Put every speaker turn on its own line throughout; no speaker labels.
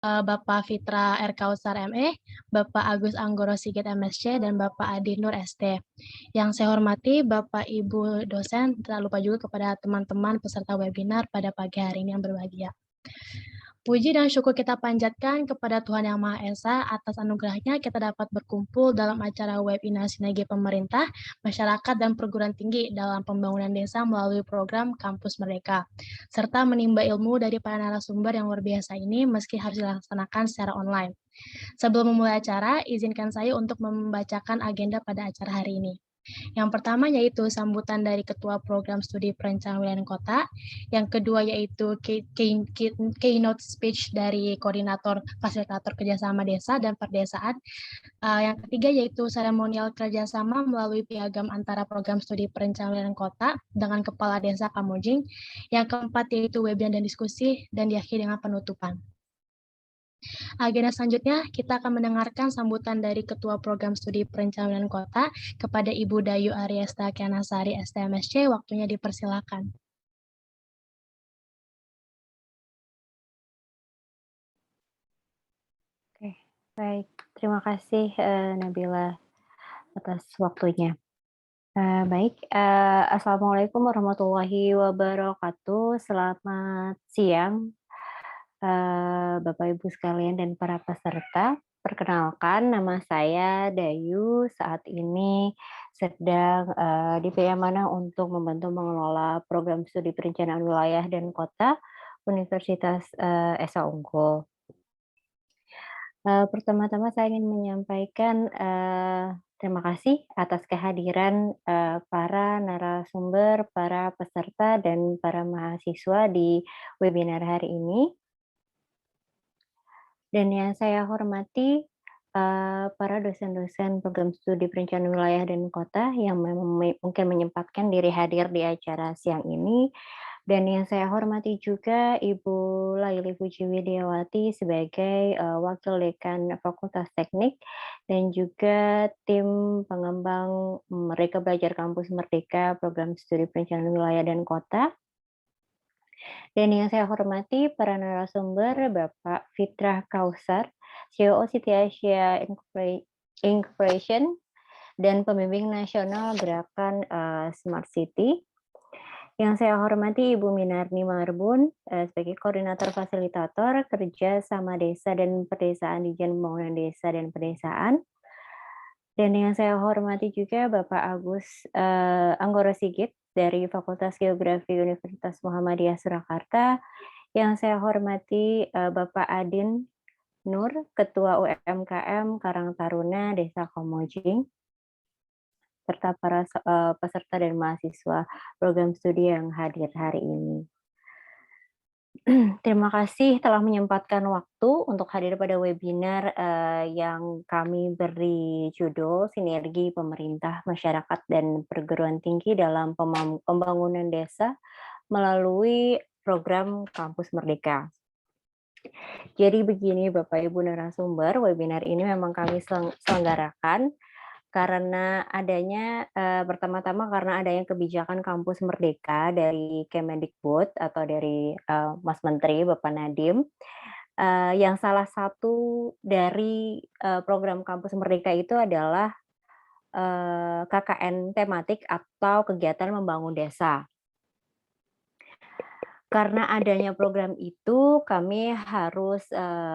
Bapak Fitra R. Kausar ME, Bapak Agus Anggoro Sigit MSc, dan Bapak Adi Nur ST. Yang saya hormati Bapak Ibu dosen, tak lupa juga kepada teman-teman peserta webinar pada pagi hari ini yang berbahagia. Puji dan syukur kita panjatkan kepada Tuhan Yang Maha Esa atas anugerahnya kita dapat berkumpul dalam acara webinar sinergi pemerintah, masyarakat, dan perguruan tinggi dalam pembangunan desa melalui program Kampus Merdeka, serta menimba ilmu dari para narasumber yang luar biasa ini meski harus dilaksanakan secara online. Sebelum memulai acara, izinkan saya untuk membacakan agenda pada acara hari ini. Yang pertama yaitu sambutan dari Ketua Program Studi Perencanaan Wilayah Kota. Yang kedua yaitu keynote speech dari Koordinator Fasilitator Kerjasama Desa dan Perdesaan. Yang ketiga yaitu seremonial kerjasama melalui piagam antara Program Studi Perencanaan Wilayah Kota dengan Kepala Desa Kamojing. Yang keempat yaitu webinar dan diskusi, dan diakhiri dengan penutupan. Agenda selanjutnya, kita akan mendengarkan sambutan dari Ketua Program Studi Perencanaan Kota kepada Ibu Dayu Ariesta Kianasari STMSC. Waktunya dipersilakan.
Oke, baik. Terima kasih Nabila atas waktunya. Baik, Assalamualaikum warahmatullahi wabarakatuh. Selamat siang, Bapak Ibu sekalian dan para peserta. Perkenalkan, nama saya Dayu. Saat ini sedang diberi amanah untuk membantu mengelola program studi perencanaan wilayah dan kota Universitas Esa Unggul. Pertama-tama saya ingin menyampaikan terima kasih atas kehadiran para narasumber, para peserta, dan para mahasiswa di webinar hari ini. Dan yang saya hormati para dosen-dosen program studi perencanaan wilayah dan kota yang mungkin menyempatkan diri hadir di acara siang ini. Dan yang saya hormati juga Ibu Laili Puji Widiawati sebagai Wakil Dekan Fakultas Teknik dan juga tim pengembang Merdeka Belajar Kampus Merdeka Program Studi Perencanaan Wilayah dan Kota. Dan yang saya hormati para narasumber Bapak Fitrah Kausar, CEO City Asia Incorporation dan pembimbing nasional gerakan Smart City. Yang saya hormati Ibu Minarni Marbun sebagai Koordinator Fasilitator Kerja Sama Desa dan Pedesaan di Dijen Pembangunan Desa dan Pedesaan. Dan yang saya hormati juga Bapak Agus Anggoro Sigit dari Fakultas Geografi Universitas Muhammadiyah Surakarta. Yang saya hormati Bapak Adin Nur, Ketua UMKM Karang Taruna Desa Kamojing, serta para peserta dan mahasiswa program studi yang hadir hari ini. Terima kasih telah menyempatkan waktu untuk hadir pada webinar yang kami beri judul Sinergi Pemerintah, Masyarakat, dan Perguruan Tinggi dalam Pembangunan Desa melalui program Kampus Merdeka. Jadi begini Bapak Ibu narasumber, webinar ini memang kami selenggarakan karena adanya pertama-tama karena adanya kebijakan Kampus Merdeka dari Kemendikbud atau dari Mas Menteri Bapak Nadiem, yang salah satu dari program Kampus Merdeka itu adalah KKN tematik atau kegiatan membangun desa. Karena adanya program itu, kami harus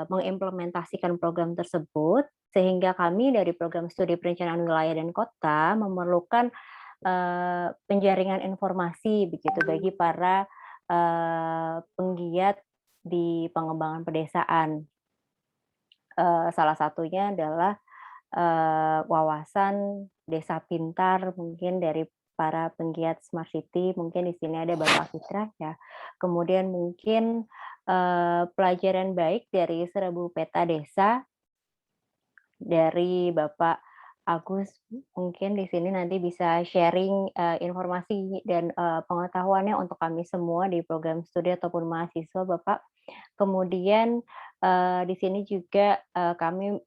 mengimplementasikan program tersebut, sehingga kami dari program studi perencanaan wilayah dan kota memerlukan penjaringan informasi begitu bagi para penggiat di pengembangan pedesaan. Salah satunya adalah wawasan desa pintar mungkin dari para penggiat Smart City, mungkin di sini ada Bapak Fitra ya. Kemudian mungkin pelajaran baik dari Seribu Peta Desa dari Bapak Agus, mungkin di sini nanti bisa sharing informasi dan pengetahuannya untuk kami semua di program studi ataupun mahasiswa Bapak. Kemudian di sini juga kami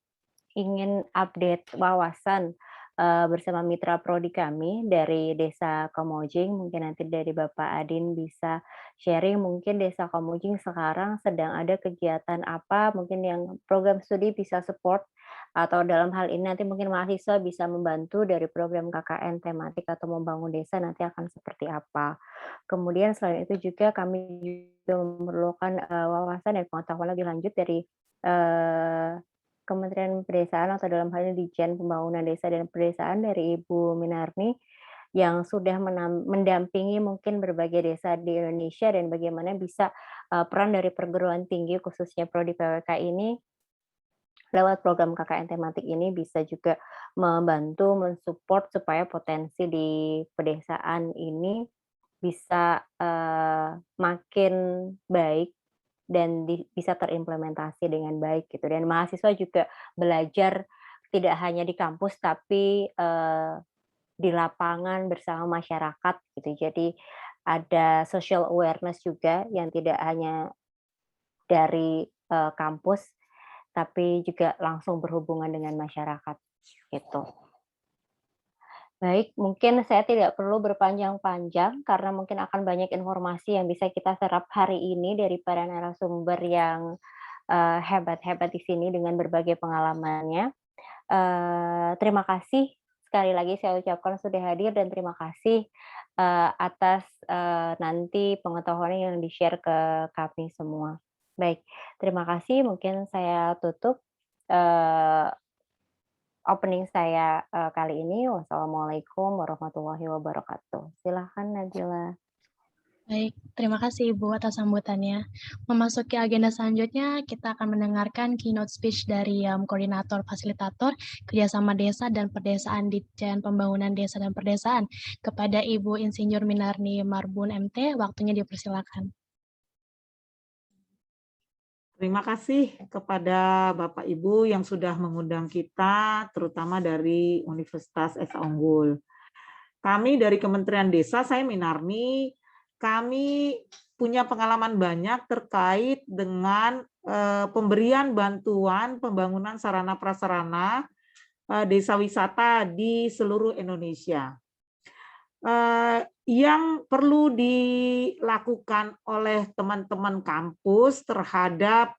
ingin update wawasan bersama mitra prodi kami dari Desa Kamojing. Mungkin nanti dari Bapak Adin bisa sharing mungkin Desa Kamojing sekarang sedang ada kegiatan apa, mungkin yang program studi bisa support, atau dalam hal ini nanti mungkin mahasiswa bisa membantu dari program KKN tematik atau membangun desa nanti akan seperti apa. Kemudian selain itu juga kami juga memerlukan, wawasan dan pengetahuan lebih lanjut dari, eee, Kementerian Pedesaan atau dalam hal ini Ditjen Pembangunan Desa dan Pedesaan dari Ibu Minarni, yang sudah mendampingi mungkin berbagai desa di Indonesia dan bagaimana bisa, peran dari perguruan tinggi khususnya prodi PWK ini lewat program KKN tematik ini bisa juga membantu mensupport supaya potensi di pedesaan ini bisa, makin baik dan bisa terimplementasi dengan baik gitu, dan mahasiswa juga belajar tidak hanya di kampus tapi, di lapangan bersama masyarakat gitu. Jadi ada social awareness juga yang tidak hanya dari, kampus, tapi juga langsung berhubungan dengan masyarakat, gitu. Baik, mungkin saya tidak perlu berpanjang-panjang karena mungkin akan banyak informasi yang bisa kita serap hari ini dari para narasumber yang, hebat-hebat di sini dengan berbagai pengalamannya. Terima kasih sekali lagi saya ucapkan sudah hadir dan terima kasih, atas, nanti pengetahuan yang di-share ke kami semua. Baik, terima kasih mungkin saya tutup, eee, opening saya, kali ini. Wassalamualaikum warahmatullahi wabarakatuh. Silahkan Nabila.
Baik, terima kasih Ibu atas sambutannya. Memasuki agenda selanjutnya, kita akan mendengarkan keynote speech dari Koordinator Fasilitator Kerjasama Desa dan Perdesaan Ditjen Pembangunan Desa dan Perdesaan. Kepada Ibu Insinyur Minarni Marbun MT, waktunya dipersilakan.
Terima kasih kepada Bapak Ibu yang sudah mengundang kita, terutama dari Universitas Esa Unggul. Kami dari Kementerian Desa, saya Minarni, kami punya pengalaman banyak terkait dengan pemberian bantuan pembangunan sarana prasarana desa wisata di seluruh Indonesia. Yang perlu dilakukan oleh teman-teman kampus terhadap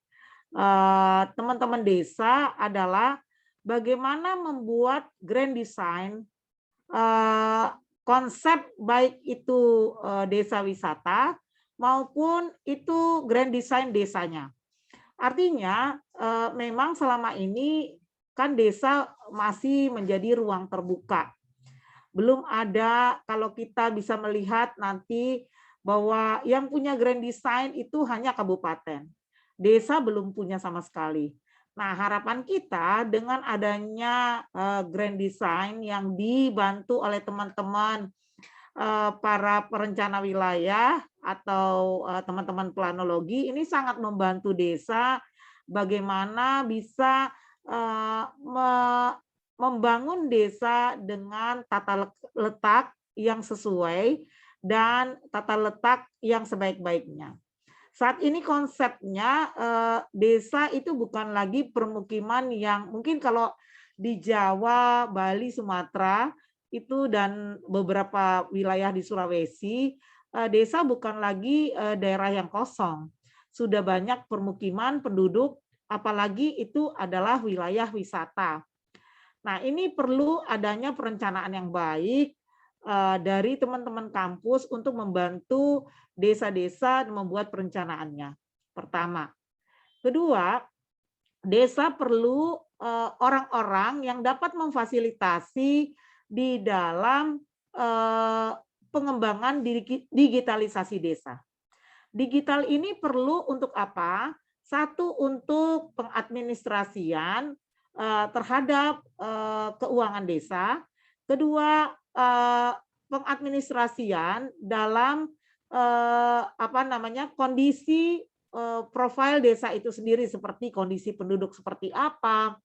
teman-teman desa adalah bagaimana membuat grand design konsep baik itu desa wisata maupun itu grand design desanya. Artinya memang selama ini kan desa masih menjadi ruang terbuka. Belum ada, kalau kita bisa melihat nanti bahwa yang punya grand design itu hanya kabupaten. Desa belum punya sama sekali. Nah, harapan kita dengan adanya grand design yang dibantu oleh teman-teman para perencana wilayah atau teman-teman planologi, ini sangat membantu desa bagaimana bisa membangun desa dengan tata letak yang sesuai dan tata letak yang sebaik-baiknya. Saat ini konsepnya desa itu bukan lagi permukiman yang mungkin kalau di Jawa, Bali, Sumatera itu dan beberapa wilayah di Sulawesi, desa bukan lagi daerah yang kosong. Sudah banyak permukiman penduduk, apalagi itu adalah wilayah wisata. Nah, ini perlu adanya perencanaan yang baik dari teman-teman kampus untuk membantu desa-desa membuat perencanaannya. Pertama. Kedua, desa perlu orang-orang yang dapat memfasilitasi di dalam pengembangan digitalisasi desa. Digital ini perlu untuk apa? Satu, untuk pengadministrasian terhadap keuangan desa. Kedua, pengadministrasian dalam kondisi profil desa itu sendiri, seperti kondisi penduduk seperti apa,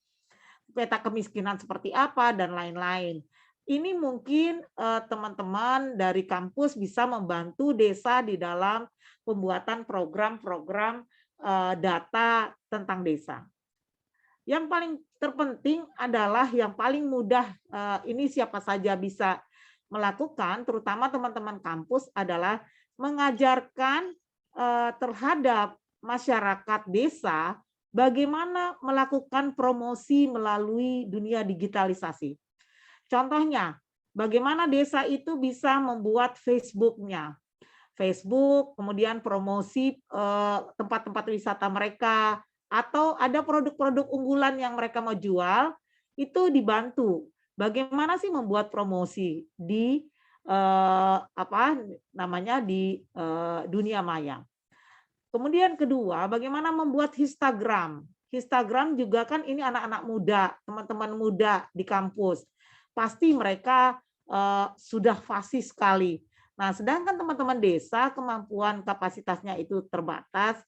peta kemiskinan seperti apa, dan lain-lain. Ini mungkin teman-teman dari kampus bisa membantu desa di dalam pembuatan program-program data tentang desa. Yang paling terpenting adalah yang paling mudah, ini siapa saja bisa melakukan, terutama teman-teman kampus, adalah mengajarkan terhadap masyarakat desa bagaimana melakukan promosi melalui dunia digitalisasi. Contohnya, bagaimana desa itu bisa membuat Facebook-nya. Facebook, kemudian promosi tempat-tempat wisata mereka, atau ada produk-produk unggulan yang mereka mau jual, itu dibantu. Bagaimana sih membuat promosi di dunia maya. Kemudian kedua, bagaimana membuat Instagram. Instagram juga kan ini anak-anak muda, teman-teman muda di kampus. Pasti mereka sudah fasih sekali. Nah, sedangkan teman-teman desa kemampuan kapasitasnya itu terbatas,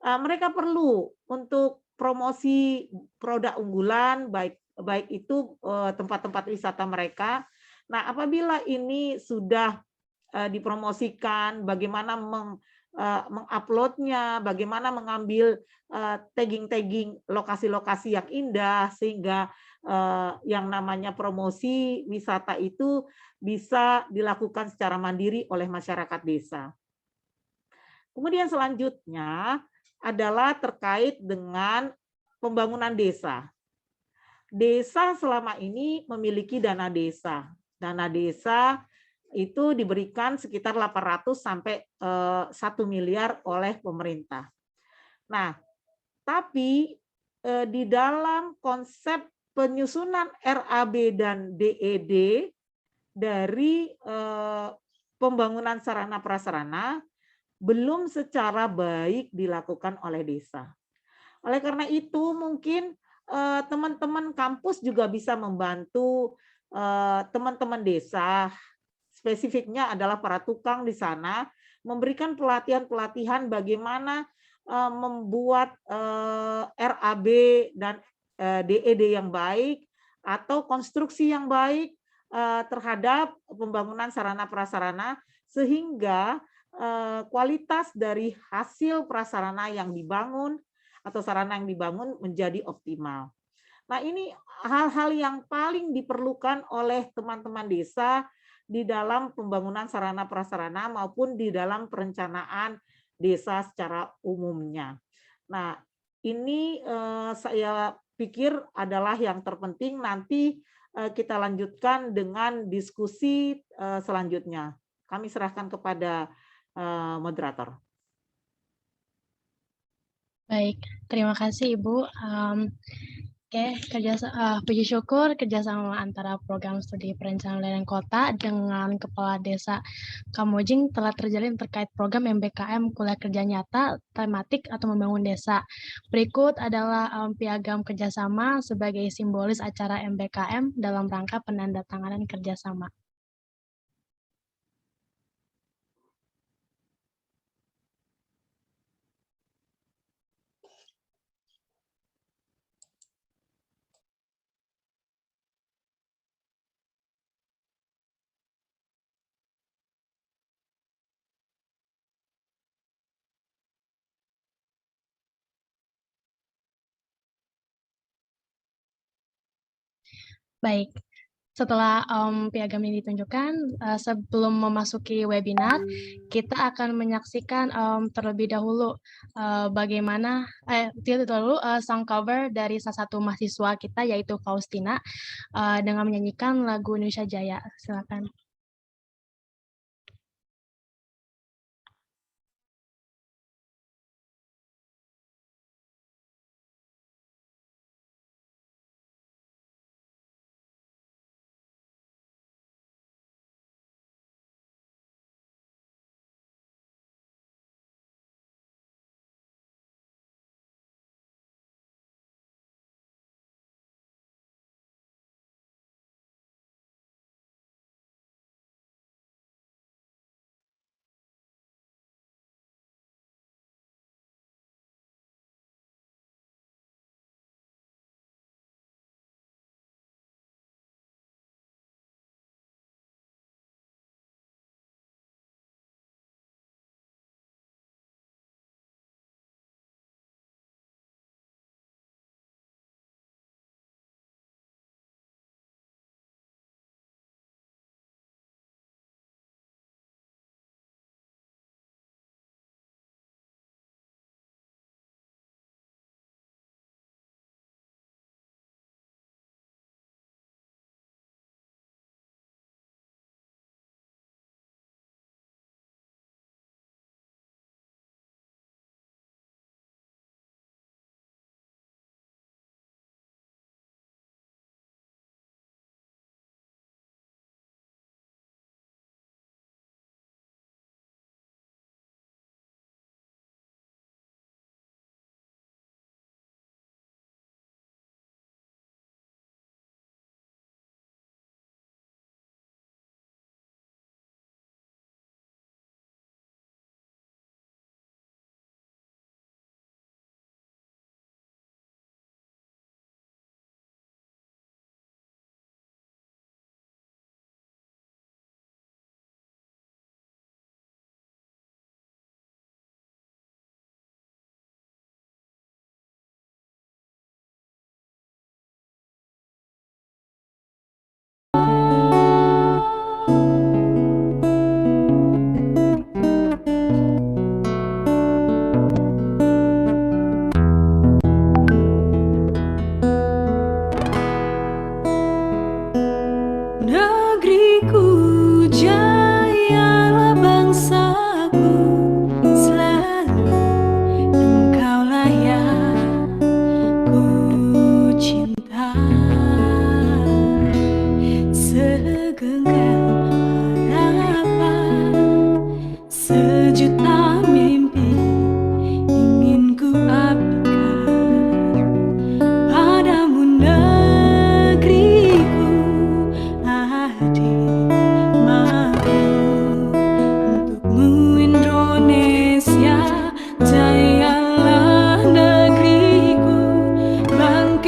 mereka perlu untuk promosi produk unggulan, baik itu tempat-tempat wisata mereka. Nah, apabila ini sudah dipromosikan, bagaimana menguploadnya, bagaimana mengambil tagging-tagging lokasi-lokasi yang indah, sehingga yang namanya promosi wisata itu bisa dilakukan secara mandiri oleh masyarakat desa. Kemudian selanjutnya adalah terkait dengan pembangunan desa. Desa selama ini memiliki dana desa. Dana desa itu diberikan sekitar 800 sampai 1 miliar oleh pemerintah. Nah, tapi di dalam konsep penyusunan RAB dan DED dari pembangunan sarana prasarana belum secara baik dilakukan oleh desa. Oleh karena itu mungkin teman-teman kampus juga bisa membantu teman-teman desa, spesifiknya adalah para tukang di sana, memberikan pelatihan-pelatihan bagaimana membuat RAB dan DED yang baik atau konstruksi yang baik terhadap pembangunan sarana prasarana, sehingga kualitas dari hasil prasarana yang dibangun atau sarana yang dibangun menjadi optimal. Nah, ini hal-hal yang paling diperlukan oleh teman-teman desa di dalam pembangunan sarana prasarana maupun di dalam perencanaan desa secara umumnya. Nah, ini saya pikir adalah yang terpenting. Nanti kita lanjutkan dengan diskusi selanjutnya. Kami serahkan kepada moderator.
Baik, terima kasih Ibu. Oke, puji syukur kerjasama antara program studi perencanaan wilayah kota dengan Kepala Desa Kamojing telah terjalin terkait program MBKM Kuliah Kerja Nyata tematik atau membangun desa. Berikut adalah piagam kerjasama sebagai simbolis acara MBKM dalam rangka penandatanganan kerjasama. Baik, setelah piagam ini ditunjukkan, sebelum memasuki webinar, kita akan menyaksikan terlebih dahulu bagaimana song cover dari salah satu mahasiswa kita yaitu Faustina dengan menyanyikan lagu Indonesia Jaya. Silakan.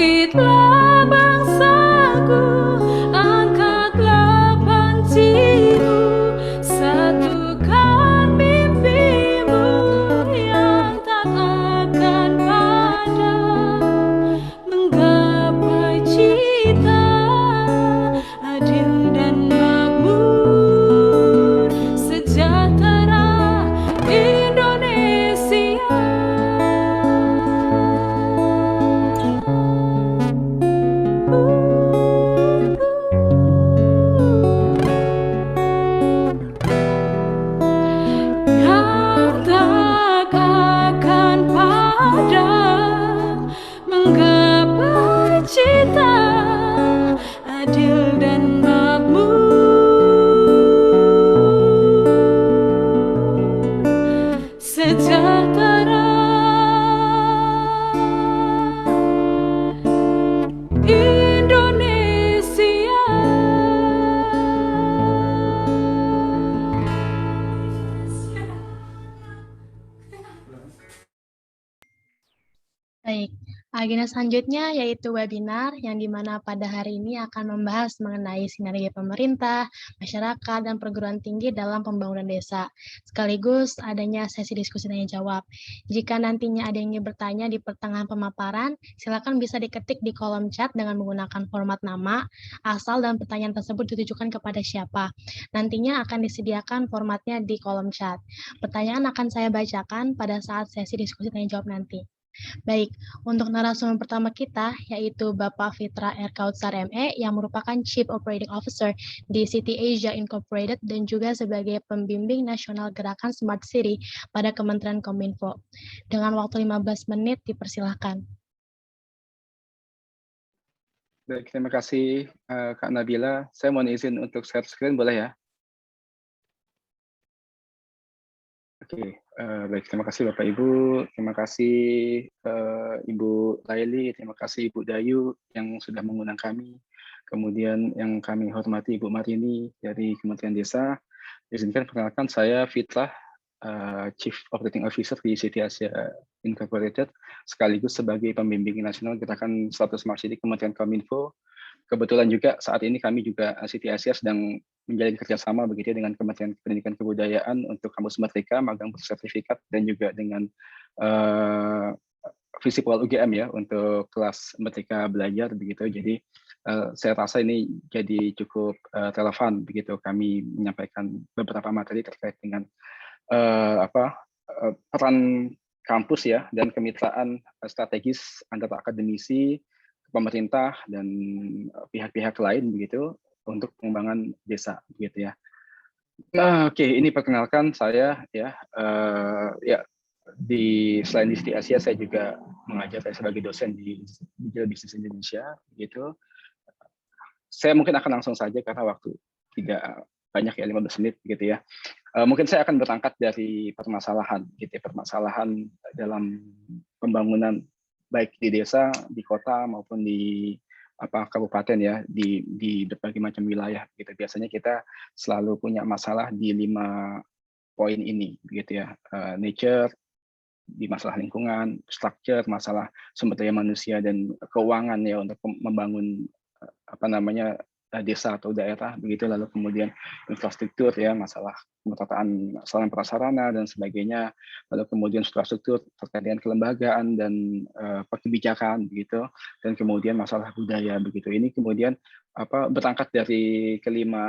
Bangkitlah bangsaku, angkatlah pancimu, satukan mimpimu yang tak akan padam, menggapai cita adil dan makmur, sejahtera Indonesia. Yang tak akan padam, menggapai cita adil dan makmur, sejahtera Indonesia.
Baik, agenda selanjutnya yaitu webinar yang dimana pada hari ini akan membahas mengenai sinergi pemerintah, masyarakat, dan perguruan tinggi dalam pembangunan desa. Sekaligus adanya sesi diskusi tanya jawab. Jika nantinya ada yang ingin bertanya di pertengahan pemaparan, silakan bisa diketik di kolom chat dengan menggunakan format nama, asal, dan pertanyaan tersebut ditujukan kepada siapa. Nantinya akan disediakan formatnya di kolom chat. Pertanyaan akan saya bacakan pada saat sesi diskusi tanya jawab nanti. Baik, untuk narasumber pertama kita yaitu Bapak Fitra R. Kautsar ME yang merupakan Chief Operating Officer di City Asia Incorporated dan juga sebagai pembimbing nasional gerakan Smart City pada Kementerian Kominfo. Dengan waktu 15 menit dipersilahkan.
Baik, terima kasih Kak Nabila. Saya mohon izin untuk share screen, boleh ya? Oke, baik. Terima kasih Bapak Ibu, terima kasih Ibu Laili, terima kasih Ibu Dayu yang sudah mengundang kami. Kemudian yang kami hormati Ibu Marini dari Kementerian Desa. Izinkan perkenalkan saya Fitra, Chief Operating Officer di City Asia Incorporated, sekaligus sebagai pembimbing nasional gerakan 100 Smart City Kementerian Kominfo. Kebetulan juga saat ini kami juga City Asia sedang menjalin kerjasama begitu dengan Kementerian Pendidikan Kebudayaan untuk kampus Merdeka, magang bersertifikat, dan juga dengan Visipol UGM ya untuk kelas Merdeka Belajar begitu. Jadi saya rasa ini jadi cukup relevan begitu kami menyampaikan beberapa materi terkait dengan peran kampus ya dan kemitraan strategis antara akademisi, pemerintah, dan pihak-pihak lain begitu untuk pengembangan desa begitu ya. Oke, ini perkenalkan saya ya. Selain di City Asia, saya juga mengajar, saya sebagai dosen di Digital Business Indonesia gitu. Saya mungkin akan langsung saja karena waktu tidak banyak ya, 15 menit gitu ya. Mungkin saya akan berangkat dari permasalahan gitu ya, permasalahan dalam pembangunan baik di desa, di kota maupun di kabupaten ya, di berbagai macam wilayah gitu. Biasanya kita selalu punya masalah di 5 poin ini gitu ya. Nature, di masalah lingkungan, structure, masalah sumber daya manusia, dan keuangan ya untuk membangun desa atau daerah begitu. Lalu kemudian infrastruktur ya, masalah pemetaan sarana prasarana dan sebagainya. Lalu kemudian infrastruktur terkait dengan kelembagaan dan kebijakan begitu. Dan kemudian masalah budaya begitu. Ini kemudian berangkat dari kelima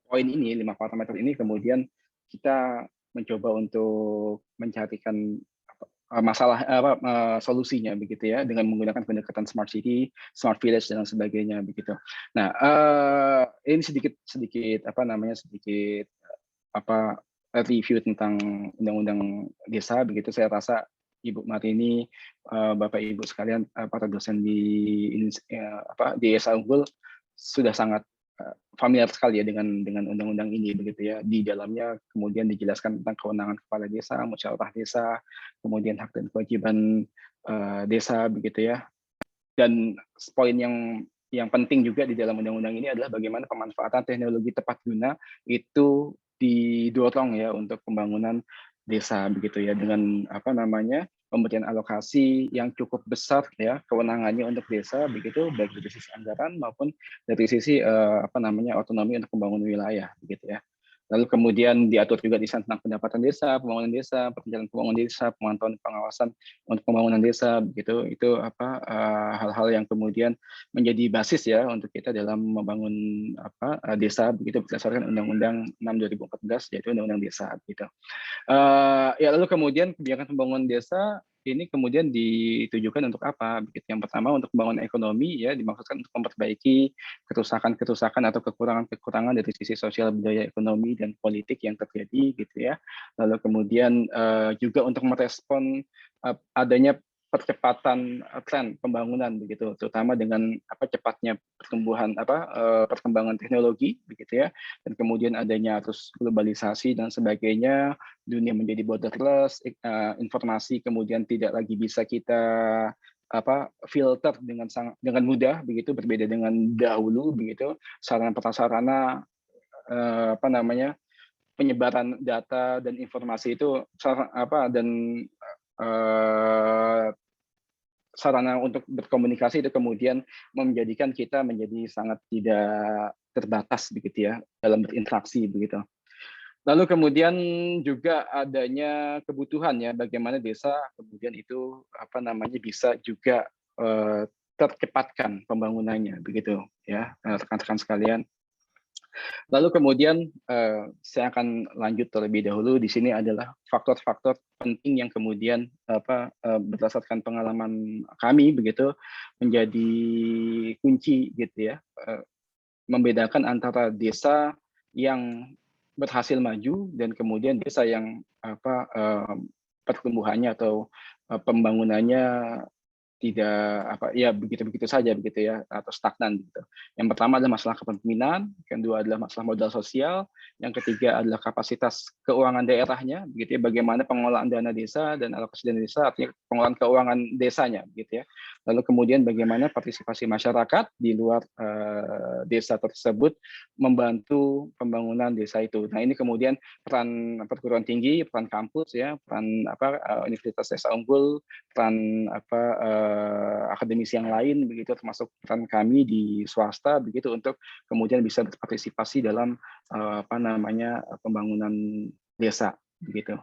poin ini, 5 parameter ini, kemudian kita mencoba untuk mencarikan solusinya begitu ya dengan menggunakan pendekatan smart city, smart village, dan sebagainya begitu. Nah, ini sedikit review tentang undang-undang desa begitu. Saya rasa Ibu Marini, Bapak Ibu sekalian, para dosen di Desa Unggul sudah sangat familiar sekali ya dengan undang-undang ini begitu ya. Di dalamnya kemudian dijelaskan tentang kewenangan kepala desa, musyawarah desa, kemudian hak dan kewajiban desa begitu ya. Dan poin yang penting juga di dalam undang-undang ini adalah bagaimana pemanfaatan teknologi tepat guna itu didorong ya untuk pembangunan desa begitu ya, dengan pemberian alokasi yang cukup besar ya kewenangannya untuk desa begitu, baik dari sisi anggaran maupun dari sisi otonomi untuk pembangunan wilayah begitu ya. Lalu kemudian diatur juga di sana tentang pendapatan desa, pembangunan desa, perencanaan pembangunan desa, pemantauan pengawasan untuk pembangunan desa begitu. Itu hal-hal yang kemudian menjadi basis ya untuk kita dalam membangun desa begitu berdasarkan Undang-Undang 6 2014 yaitu Undang-Undang Desa gitu. Ya lalu kemudian kebijakan pembangunan desa ini kemudian ditujukan untuk apa? Begitu. Yang pertama untuk pembangunan ekonomi ya dimaksudkan untuk memperbaiki kerusakan atau kekurangan dari sisi sosial budaya ekonomi dan politik yang terjadi gitu ya. Lalu kemudian juga untuk merespon adanya percepatan tren pembangunan begitu, terutama dengan cepatnya perkembangan teknologi begitu ya, dan kemudian adanya terus globalisasi dan sebagainya, dunia menjadi borderless, informasi kemudian tidak lagi bisa kita filter dengan mudah begitu, berbeda dengan dahulu begitu, sarana prasarana penyebaran data dan informasi itu sarana untuk berkomunikasi itu kemudian menjadikan kita menjadi sangat tidak terbatas begitu ya dalam berinteraksi begitu. Lalu kemudian juga adanya kebutuhan ya bagaimana desa kemudian itu bisa juga tercepatkan pembangunannya begitu ya rekan-rekan sekalian. Lalu kemudian saya akan lanjut terlebih dahulu. Di sini adalah faktor-faktor penting yang kemudian berdasarkan pengalaman kami begitu menjadi kunci gitu ya, membedakan antara desa yang berhasil maju dan kemudian desa yang pertumbuhannya atau pembangunannya tidak begitu-begitu saja begitu ya atau stagnan gitu. Yang pertama adalah masalah kepemimpinan, yang kedua adalah masalah modal sosial, yang ketiga adalah kapasitas keuangan daerahnya begitu ya, bagaimana pengelolaan dana desa dan alokasi dana desa artinya pengelolaan keuangan desanya begitu ya. Lalu kemudian bagaimana partisipasi masyarakat di luar desa tersebut membantu pembangunan desa itu. Nah, ini kemudian peran perguruan tinggi, peran kampus ya, peran Universitas Desa Unggul, peran akademisi yang lain begitu termasuk peran kami di swasta begitu untuk kemudian bisa berpartisipasi dalam pembangunan desa begitu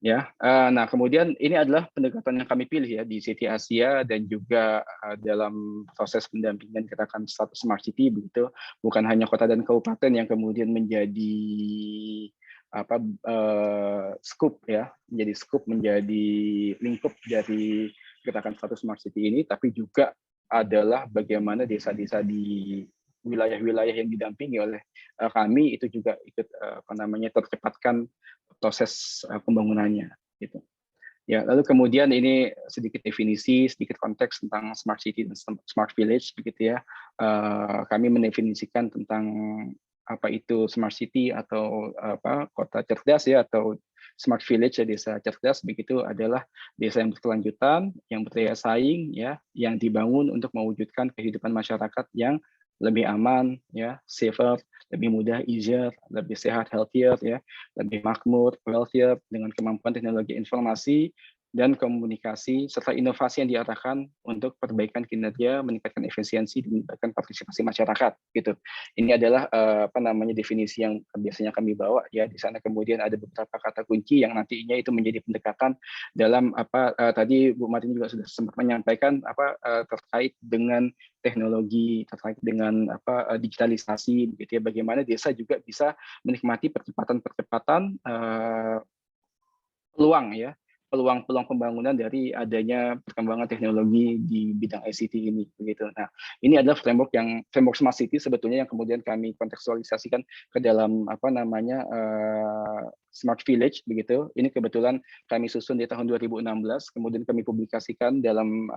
ya. Nah kemudian ini adalah pendekatan yang kami pilih ya di City Asia dan juga dalam proses pendampingan gerakan status Smart City begitu, bukan hanya kota dan kabupaten yang kemudian menjadi scoop ya, menjadi lingkup dari gerakan status Smart City ini, tapi juga adalah bagaimana desa-desa di wilayah-wilayah yang didampingi oleh kami itu juga ikut tercepatkan proses pembangunannya gitu. Ya, lalu kemudian ini sedikit definisi, sedikit konteks tentang Smart City dan Smart Village begitu ya. Kami mendefinisikan tentang apa itu Smart City atau kota cerdas ya atau Smart Village ya desa cerdas begitu adalah desa yang berkelanjutan, yang berdaya saing ya, yang dibangun untuk mewujudkan kehidupan masyarakat yang lebih aman ya, safer, lebih mudah, easier, lebih sehat, healthier ya, lebih makmur, wealthier dengan kemampuan teknologi informasi dan komunikasi serta inovasi yang diarahkan untuk perbaikan kinerja, meningkatkan efisiensi, dan meningkatkan partisipasi masyarakat gitu. Ini adalah definisi yang biasanya kami bawa ya. Di sana kemudian ada beberapa kata kunci yang nantinya itu menjadi pendekatan dalam tadi Bu Martin juga sudah sempat menyampaikan terkait dengan teknologi, terkait dengan digitalisasi begitu ya. Bagaimana desa juga bisa menikmati percepatan peluang pembangunan dari adanya perkembangan teknologi di bidang ICT ini begitu. Nah, ini adalah framework Smart City sebetulnya yang kemudian kami kontekstualisasikan ke dalam Smart Village begitu. Ini kebetulan kami susun di tahun 2016, kemudian kami publikasikan dalam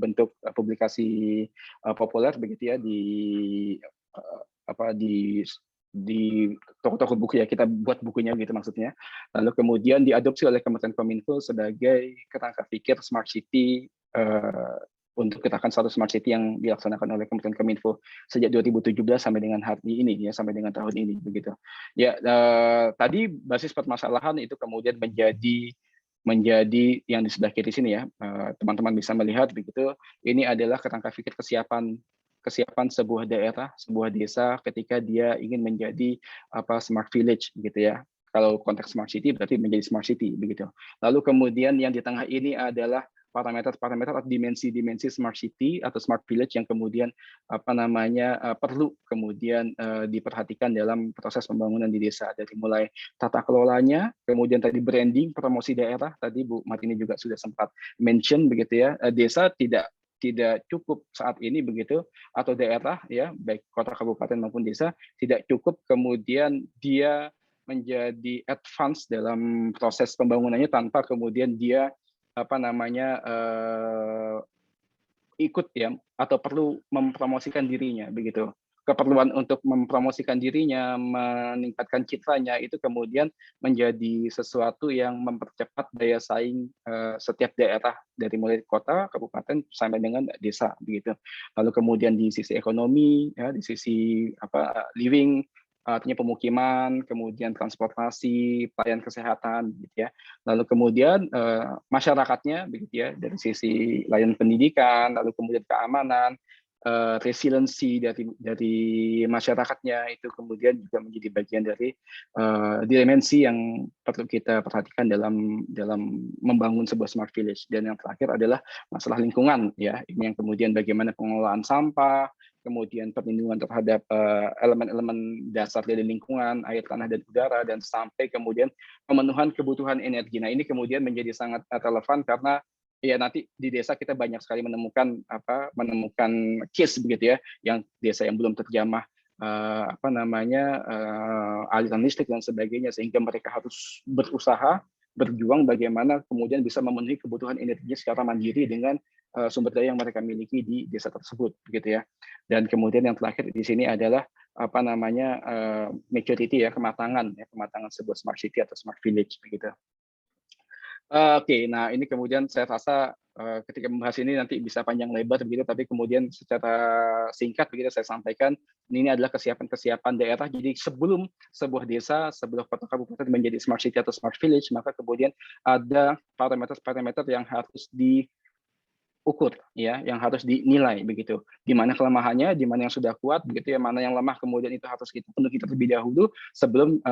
bentuk publikasi populer begitu ya di toko-toko buku ya, kita buat bukunya gitu maksudnya. Lalu kemudian diadopsi oleh Kementerian Kominfo sebagai kerangka pikir Smart City untuk gerakan status Smart City yang dilaksanakan oleh Kementerian Kominfo sejak 2017 sampai dengan hari ini ya, sampai dengan tahun ini begitu. Ya tadi basis permasalahan itu kemudian menjadi menjadi yang di sebelah kiri sini ya, teman-teman bisa melihat begitu. Ini adalah kerangka pikir kesiapan sebuah daerah, sebuah desa ketika dia ingin menjadi smart village gitu ya. Kalau konteks smart city berarti menjadi smart city begitu. Lalu kemudian yang di tengah ini adalah parameter-parameter atau dimensi-dimensi smart city atau smart village yang kemudian perlu kemudian diperhatikan dalam proses pembangunan di desa, dari mulai tata kelolanya, kemudian tadi branding, promosi daerah, tadi Bu Martini juga sudah sempat mention begitu ya. Desa tidak cukup saat ini begitu, atau daerah ya, baik kota, kabupaten maupun desa, tidak cukup kemudian dia menjadi advance dalam proses pembangunannya tanpa kemudian dia ikut ya, atau perlu mempromosikan dirinya begitu. Keperluan untuk mempromosikan dirinya, meningkatkan citranya itu kemudian menjadi sesuatu yang mempercepat daya saing setiap daerah dari mulai kota, kabupaten sampai dengan desa begitu. Lalu kemudian di sisi ekonomi ya, di sisi living, artinya pemukiman, kemudian transportasi, pelayanan kesehatan, gitu ya. Lalu kemudian masyarakatnya, begitu ya, dari sisi layanan pendidikan, lalu kemudian keamanan, resiliensi dari masyarakatnya itu kemudian juga menjadi bagian dari dimensi yang perlu kita perhatikan dalam membangun sebuah smart village. Dan yang terakhir adalah masalah lingkungan, ya. Ini yang kemudian bagaimana pengelolaan sampah, kemudian perlindungan terhadap elemen-elemen dasar dari lingkungan, air, tanah, dan udara, dan sampai kemudian pemenuhan kebutuhan energi. Nah, ini kemudian menjadi sangat relevan karena ya nanti di desa kita banyak sekali menemukan case begitu ya, yang desa yang belum terjamah aliran listrik dan sebagainya, sehingga mereka harus berusaha berjuang bagaimana kemudian bisa memenuhi kebutuhan energi secara mandiri dengan sumber daya yang mereka miliki di desa tersebut, begitu ya. Dan kemudian yang terakhir di sini adalah maturity ya, kematangan sebuah smart city atau smart village, begitu. Oke, nah ini kemudian saya rasa ketika membahas ini nanti bisa panjang lebar begitu, tapi kemudian secara singkat begitu saya sampaikan ini adalah kesiapan daerah. Jadi sebelum sebuah desa, sebuah kota kabupaten menjadi smart city atau smart village, maka kemudian ada parameter-parameter yang harus diukur ya, yang harus dinilai begitu. Di mana kelemahannya, di mana yang sudah kuat begitu ya, mana yang lemah kemudian itu harus kita penuhi terlebih dahulu sebelum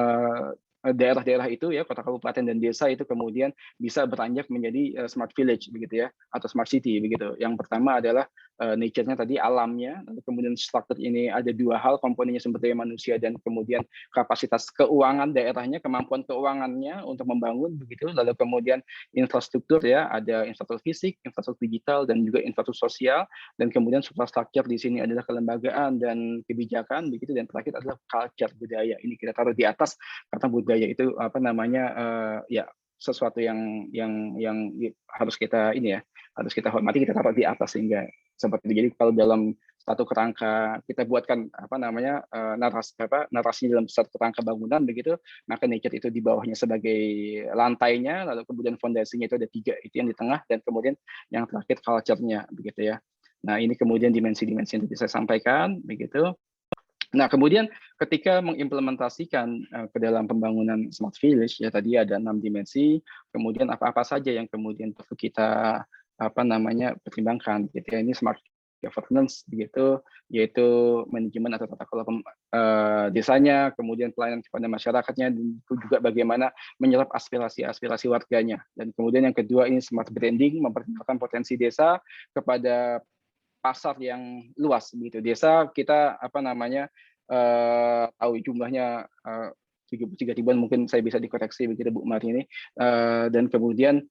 daerah-daerah itu ya, kota, kabupaten, dan desa itu kemudian bisa beranjak menjadi smart village begitu ya, atau smart city begitu. Yang pertama adalah nature-nya tadi, alamnya, lalu kemudian struktur ini ada dua hal, komponennya sumber daya manusia dan kemudian kapasitas keuangan daerahnya, kemampuan keuangannya untuk membangun begitu. Lalu kemudian infrastruktur ya, ada infrastruktur fisik, infrastruktur digital, dan juga infrastruktur sosial, dan kemudian infrastruktur di sini adalah kelembagaan dan kebijakan begitu, dan terakhir adalah culture, budaya. Ini kita taruh di atas karena budaya itu ya sesuatu yang harus kita hormati, kita taruh di atas sehingga seperti itu. Jadi kalau dalam satu kerangka kita buatkan narasinya dalam satu kerangka bangunan begitu, maka nature itu di bawahnya sebagai lantainya, lalu kemudian fondasinya itu ada 3, itu yang di tengah, dan kemudian yang terakhir culture-nya begitu ya. Nah, ini kemudian dimensi-dimensi yang tadi saya sampaikan begitu. Nah, kemudian ketika mengimplementasikan ke dalam pembangunan smart village ya, tadi ada 6 dimensi, kemudian apa-apa saja yang kemudian perlu kita pertimbangkan gitu ya. Ini smart governance begitu, yaitu manajemen atau tata kelola desanya, kemudian pelayanan kepada masyarakatnya, dan juga bagaimana menyerap aspirasi warganya. Dan kemudian yang kedua ini smart branding, memperkenalkan potensi desa kepada pasar yang luas begitu. Desa kita tahu jumlahnya 73 ribuan, mungkin saya bisa dikoreksi begitu Bu Martini, dan kemudian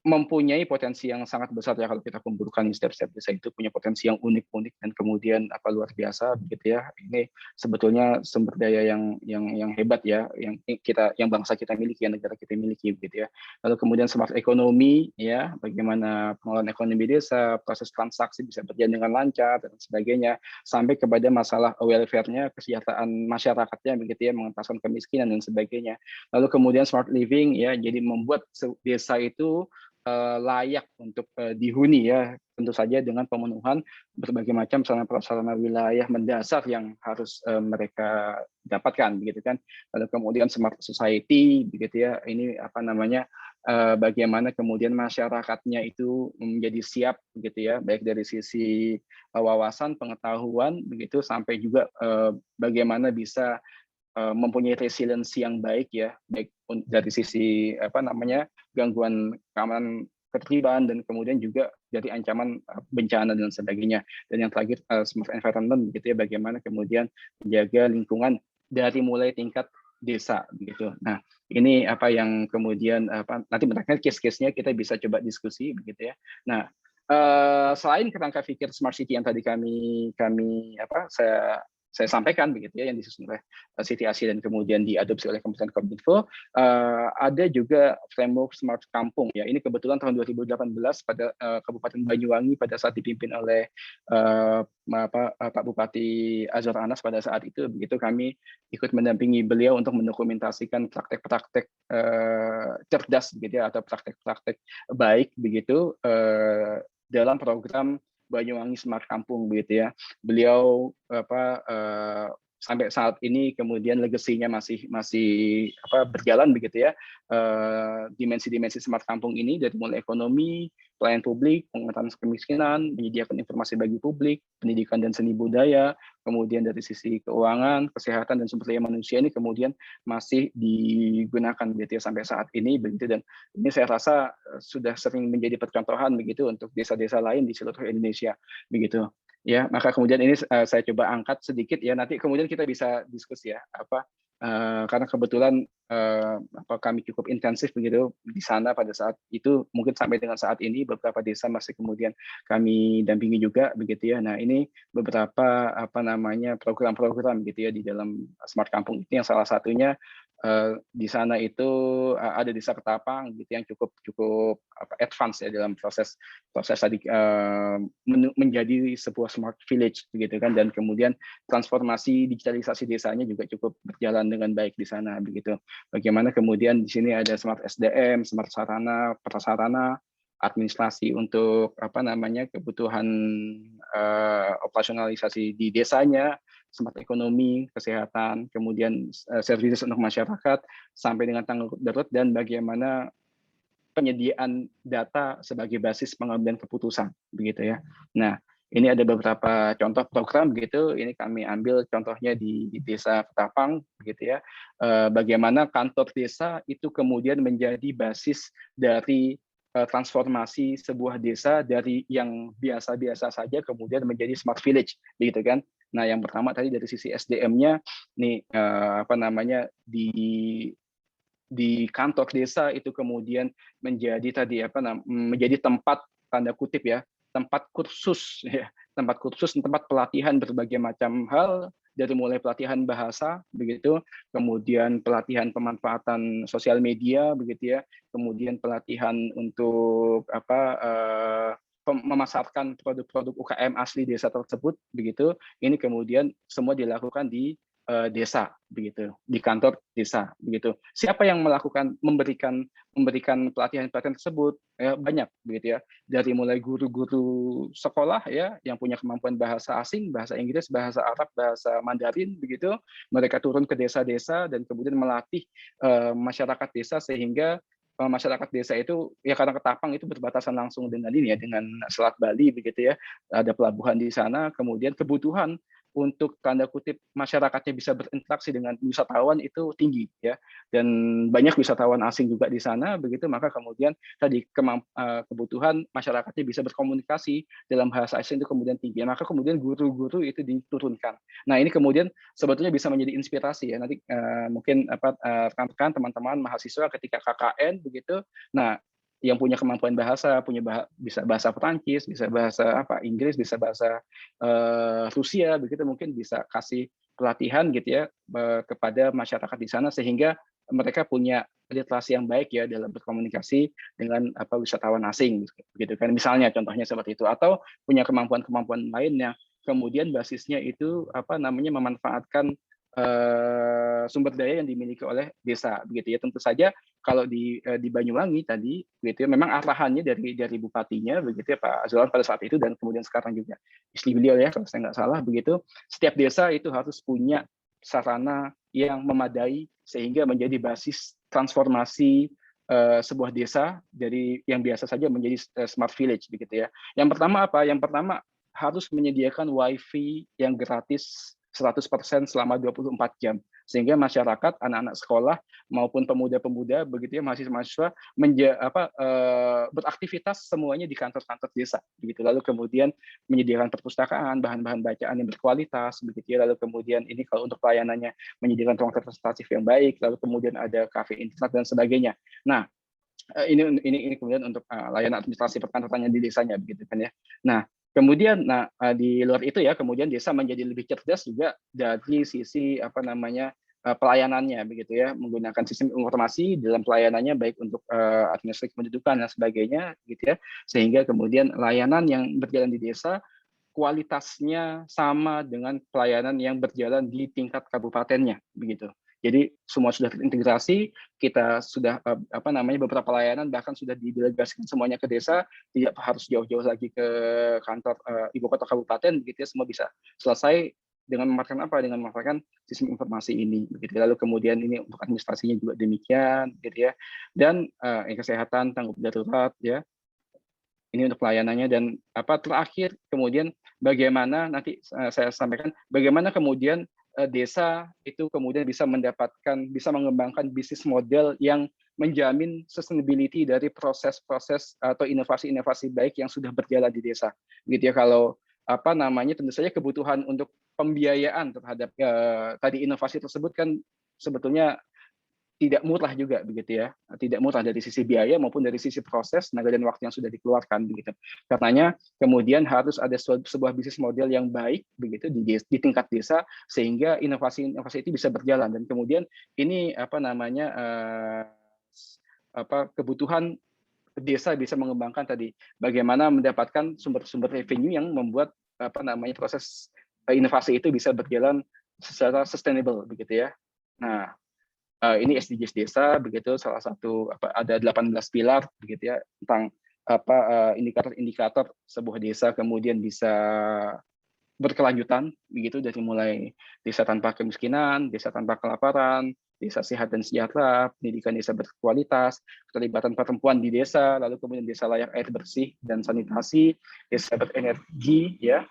mempunyai potensi yang sangat besar ya kalau kita kumpulkan setiap desa itu punya potensi yang unik dan kemudian luar biasa begitu ya. Ini sebetulnya sumber daya yang hebat ya, yang bangsa kita miliki, yang negara kita miliki begitu ya. Lalu kemudian smart ekonomi ya, bagaimana pengelolaan ekonomi desa, proses transaksi bisa berjalan dengan lancar dan sebagainya, sampai kepada masalah welfare-nya, kesejahteraan masyarakatnya begitu ya, mengentaskan kemiskinan dan sebagainya. Lalu kemudian smart living ya, jadi membuat desa itu layak untuk dihuni ya, tentu saja dengan pemenuhan berbagai macam sarana-prasarana wilayah mendasar yang harus mereka dapatkan begitu kan. Lalu kemudian smart society begitu ya, ini bagaimana kemudian masyarakatnya itu menjadi siap begitu ya, baik dari sisi wawasan, pengetahuan begitu, sampai juga bagaimana bisa mempunyai resiliensi yang baik ya, baik dari sisi gangguan keamanan ketertiban dan kemudian juga dari ancaman bencana dan sebagainya. Dan yang terakhir smart environment begitu ya, bagaimana kemudian menjaga lingkungan dari mulai tingkat desa begitu. Nah, ini apa yang kemudian nanti berdasarkan case-case-nya kita bisa coba diskusi begitu ya. Nah, selain kerangka pikir smart city yang tadi saya sampaikan begitu ya, yang disusun oleh Siti Asih dan kemudian diadopsi oleh Kementerian Kominfo, ada juga framework Smart Kampung ya. Ini kebetulan tahun 2018 pada Kabupaten Banyuwangi pada saat dipimpin oleh Pak Bupati Azwar Anas pada saat itu, begitu kami ikut mendampingi beliau untuk mendokumentasikan praktek-praktek cerdas begitu ya, atau praktek-praktek baik begitu dalam program Banyuwangi Smart Kampung begitu ya. Beliau sampai saat ini kemudian legasinya masih berjalan begitu ya. Dimensi-dimensi Smart Kampung ini dari mulai ekonomi, pelayanan publik, pengentasan kemiskinan, menyediakan informasi bagi publik, pendidikan dan seni budaya, kemudian dari sisi keuangan, kesehatan dan sumber daya manusia ini kemudian masih digunakan begitu ya sampai saat ini begitu. Dan ini saya rasa sudah sering menjadi percontohan begitu untuk desa-desa lain di seluruh Indonesia begitu ya. Maka kemudian ini saya coba angkat sedikit ya, nanti kemudian kita bisa diskusi ya karena kebetulan kami cukup intensif begitu di sana pada saat itu, mungkin sampai dengan saat ini beberapa desa masih kemudian kami dampingi juga begitu ya. Nah, ini beberapa program-program gitu ya di dalam Smart Kampung itu, yang salah satunya di sana itu ada desa Ketapang gitu yang cukup advance ya dalam proses tadi menjadi sebuah smart village begitu kan, dan kemudian transformasi digitalisasi desanya juga cukup berjalan dengan baik di sana begitu. Bagaimana kemudian di sini ada smart SDM, smart sarana, prasarana, administrasi untuk kebutuhan operasionalisasi di desanya, smart ekonomi, kesehatan, kemudian services untuk masyarakat sampai dengan tanggap darurat, dan bagaimana penyediaan data sebagai basis pengambilan keputusan begitu ya. Nah, ini ada beberapa contoh program begitu. Ini kami ambil contohnya di Desa Ketapang begitu ya. Bagaimana kantor desa itu kemudian menjadi basis dari transformasi sebuah desa dari yang biasa-biasa saja kemudian menjadi smart village begitu kan. Nah, yang pertama tadi dari sisi SDM-nya nih di kantor desa itu kemudian menjadi menjadi tempat tanda kutip ya, tempat kursus ya, tempat pelatihan berbagai macam hal, dari mulai pelatihan bahasa begitu, kemudian pelatihan pemanfaatan sosial media begitu ya, kemudian pelatihan untuk memasarkan produk-produk UKM asli desa tersebut begitu. Ini kemudian semua dilakukan di desa begitu, di kantor desa begitu. Siapa yang memberikan pelatihan tersebut? Ya, banyak begitu ya. Dari mulai guru-guru sekolah ya yang punya kemampuan bahasa asing, bahasa Inggris, bahasa Arab, bahasa Mandarin begitu. Mereka turun ke desa-desa dan kemudian melatih masyarakat desa, sehingga masyarakat desa itu ya, karena Ketapang itu berbatasan langsung dengan ini ya, dengan Selat Bali begitu ya. Ada pelabuhan di sana, kemudian kebutuhan untuk tanda kutip masyarakatnya bisa berinteraksi dengan wisatawan itu tinggi ya, dan banyak wisatawan asing juga di sana begitu. Maka kemudian tadi kebutuhan masyarakatnya bisa berkomunikasi dalam bahasa asing itu kemudian tinggi, maka kemudian guru-guru itu diturunkan. Nah, ini kemudian sebetulnya bisa menjadi inspirasi ya nanti mungkin rekan-rekan teman-teman mahasiswa ketika KKN begitu. Nah, yang punya kemampuan bahasa, bisa bahasa Perancis, bisa bahasa Inggris, bisa bahasa Rusia begitu, mungkin bisa kasih pelatihan gitu ya kepada masyarakat di sana, sehingga mereka punya literasi yang baik ya dalam berkomunikasi dengan wisatawan asing gitu kan, misalnya contohnya seperti itu. Atau punya kemampuan-kemampuan lain yang kemudian basisnya itu memanfaatkan sumber daya yang dimiliki oleh desa begitu ya. Tentu saja kalau di Banyuwangi tadi begitu ya, memang arahannya dari bupatinya begitu ya, Pak Azwar pada saat itu, dan kemudian sekarang juga istri beliau ya kalau saya nggak salah begitu, setiap desa itu harus punya sarana yang memadai sehingga menjadi basis transformasi sebuah desa dari yang biasa saja menjadi smart village begitu ya. Yang pertama apa? Yang pertama harus menyediakan WiFi yang gratis 100% selama 24 jam. Sehingga masyarakat, anak-anak sekolah maupun pemuda-pemuda begitu ya, mahasiswa-mahasiswa beraktivitas semuanya di kantor-kantor desa begitu. Lalu kemudian menyediakan perpustakaan, bahan-bahan bacaan yang berkualitas begitu ya. Lalu kemudian ini kalau untuk pelayanannya menyediakan ruang representatif yang baik, lalu kemudian ada kafe internet dan sebagainya. Nah, ini kemudian untuk layanan administrasi perkantoran di desanya begitu kan ya. Nah, kemudian di luar itu ya, kemudian desa menjadi lebih cerdas juga dari sisi pelayanannya begitu ya, menggunakan sistem informasi dalam pelayanannya baik untuk administrasi kependudukan dan sebagainya gitu ya, sehingga kemudian layanan yang berjalan di desa kualitasnya sama dengan pelayanan yang berjalan di tingkat kabupatennya begitu. Jadi semua sudah terintegrasi, kita sudah beberapa layanan bahkan sudah didelegasikan semuanya ke desa, tidak harus jauh-jauh lagi ke kantor ibu kota kabupaten begitu ya, semua bisa selesai dengan memanfaatkan sistem informasi ini begitu. Lalu kemudian ini untuk administrasinya juga demikian gitu ya. Dan kesehatan tanggap darurat ya. Ini untuk pelayanannya. Dan terakhir kemudian bagaimana nanti saya sampaikan bagaimana kemudian desa itu kemudian bisa mengembangkan bisnis model yang menjamin sustainability dari proses-proses atau inovasi-inovasi baik yang sudah berjalan di desa. Gitu ya. Kalau tentu saja kebutuhan untuk pembiayaan terhadap tadi inovasi tersebut kan sebetulnya tidak murah juga begitu ya, tidak murah dari sisi biaya maupun dari sisi proses, tenaga dan waktu yang sudah dikeluarkan begitu. Karenanya kemudian harus ada sebuah bisnis model yang baik begitu di tingkat desa sehingga inovasi-inovasi itu bisa berjalan. Dan kemudian ini kebutuhan desa bisa mengembangkan tadi bagaimana mendapatkan sumber-sumber revenue yang membuat proses inovasi itu bisa berjalan secara sustainable begitu ya. Nah, ini SDGs desa begitu, salah satu ada 18 pilar begitu ya tentang indikator-indikator sebuah desa kemudian bisa berkelanjutan begitu, dari mulai desa tanpa kemiskinan, desa tanpa kelaparan, desa sehat dan sejahtera, pendidikan desa berkualitas, keterlibatan perempuan di desa, lalu kemudian desa layak air bersih dan sanitasi, desa berenergi ya,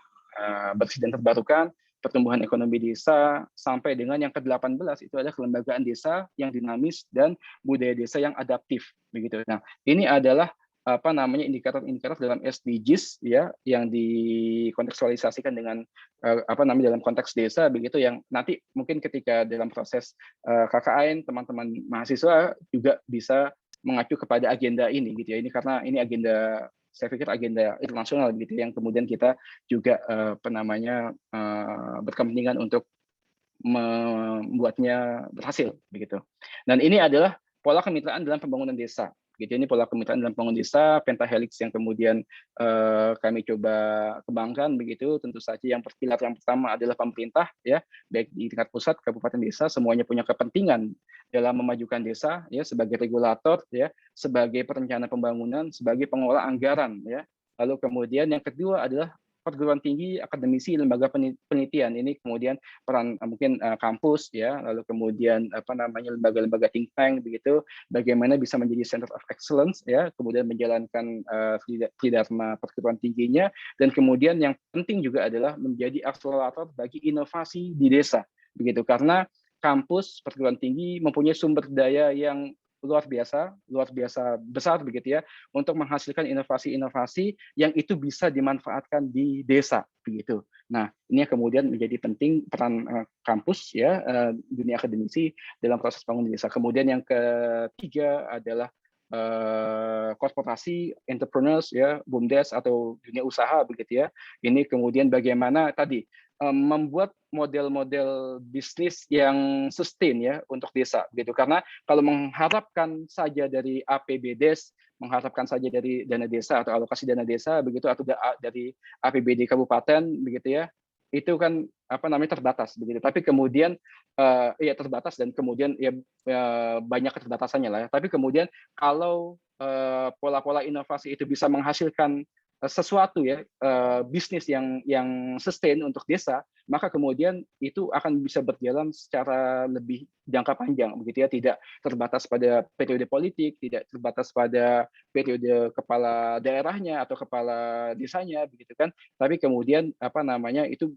bersih dan terbarukan, pertumbuhan ekonomi desa, sampai dengan yang ke-18 itu adalah kelembagaan desa yang dinamis dan budaya desa yang adaptif begitu. Nah, ini adalah indikator-indikator dalam SDGs ya yang dikontekstualisasikan dengan dalam konteks desa begitu, yang nanti mungkin ketika dalam proses KKN teman-teman mahasiswa juga bisa mengacu kepada agenda ini gitu ya. Ini karena ini agenda, saya pikir agenda internasional gitu yang kemudian kita juga berkepentingan untuk membuatnya berhasil begitu. Dan ini adalah pola kemitraan dalam pembangunan desa. Gitu, ini pola kemitraan dalam pembangunan desa, pentahelix yang kemudian kami coba kembangkan begitu. Tentu saja yang pilar yang pertama adalah pemerintah ya, baik di tingkat pusat, kabupaten, desa, semuanya punya kepentingan dalam memajukan desa ya, sebagai regulator ya, sebagai perencana pembangunan, sebagai pengelola anggaran ya. Lalu kemudian yang kedua adalah perguruan tinggi, akademisi, lembaga penelitian. Ini kemudian peran mungkin kampus ya, lalu kemudian lembaga-lembaga think tank begitu, bagaimana bisa menjadi center of excellence ya, kemudian menjalankan tridharma perguruan tingginya, dan kemudian yang penting juga adalah menjadi akselerator bagi inovasi di desa begitu, karena kampus perguruan tinggi mempunyai sumber daya yang luar biasa besar begitu ya, untuk menghasilkan inovasi-inovasi yang itu bisa dimanfaatkan di desa begitu. Nah, ini kemudian menjadi penting peran kampus ya, dunia akademisi dalam proses bangun desa. Kemudian yang ketiga adalah korporasi, entrepreneurs ya, BUMDes atau dunia usaha begitu ya. Ini kemudian bagaimana tadi membuat model-model bisnis yang sustain ya untuk desa gitu, karena kalau mengharapkan saja dari APBDes, mengharapkan saja dari dana desa atau alokasi dana desa begitu, atau dari APBD kabupaten begitu ya, itu kan terbatas begitu. Tapi kemudian ya terbatas, dan kemudian ya banyak keterbatasannya lah ya. Tapi kemudian kalau pola-pola inovasi itu bisa menghasilkan sesuatu ya, bisnis yang sustain untuk desa, maka kemudian itu akan bisa berjalan secara lebih jangka panjang begitu ya, tidak terbatas pada periode politik, tidak terbatas pada periode kepala daerahnya atau kepala desanya begitu kan, tapi kemudian apa namanya itu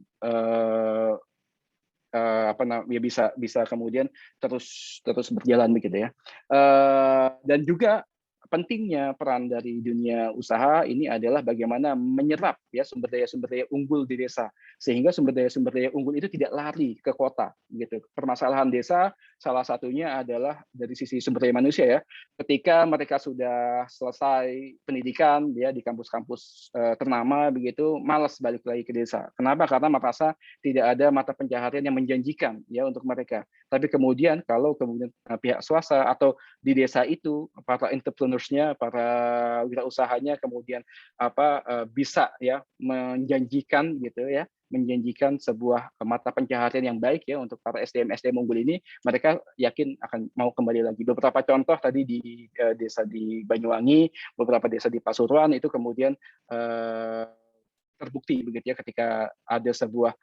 ya bisa kemudian terus berjalan begitu ya. Dan juga pentingnya peran dari dunia usaha ini adalah bagaimana menyerap ya sumber daya unggul di desa, sehingga sumber daya unggul itu tidak lari ke kota gitu. Permasalahan desa salah satunya adalah dari sisi sumber daya manusia ya. Ketika mereka sudah selesai pendidikan ya di kampus-kampus ternama begitu, malas balik lagi ke desa. Kenapa? Karena merasa tidak ada mata pencaharian yang menjanjikan ya untuk mereka. Tapi kemudian kalau kemudian pihak swasta atau di desa itu para entrepreneurs-nya, para wirausahanya kemudian bisa ya menjanjikan gitu ya, menjanjikan sebuah mata pencaharian yang baik ya untuk para SDM unggul ini, mereka yakin akan mau kembali lagi. Beberapa contoh tadi di desa di Banyuwangi, beberapa desa di Pasuruan itu kemudian terbukti begitu ya, ketika ada sebuah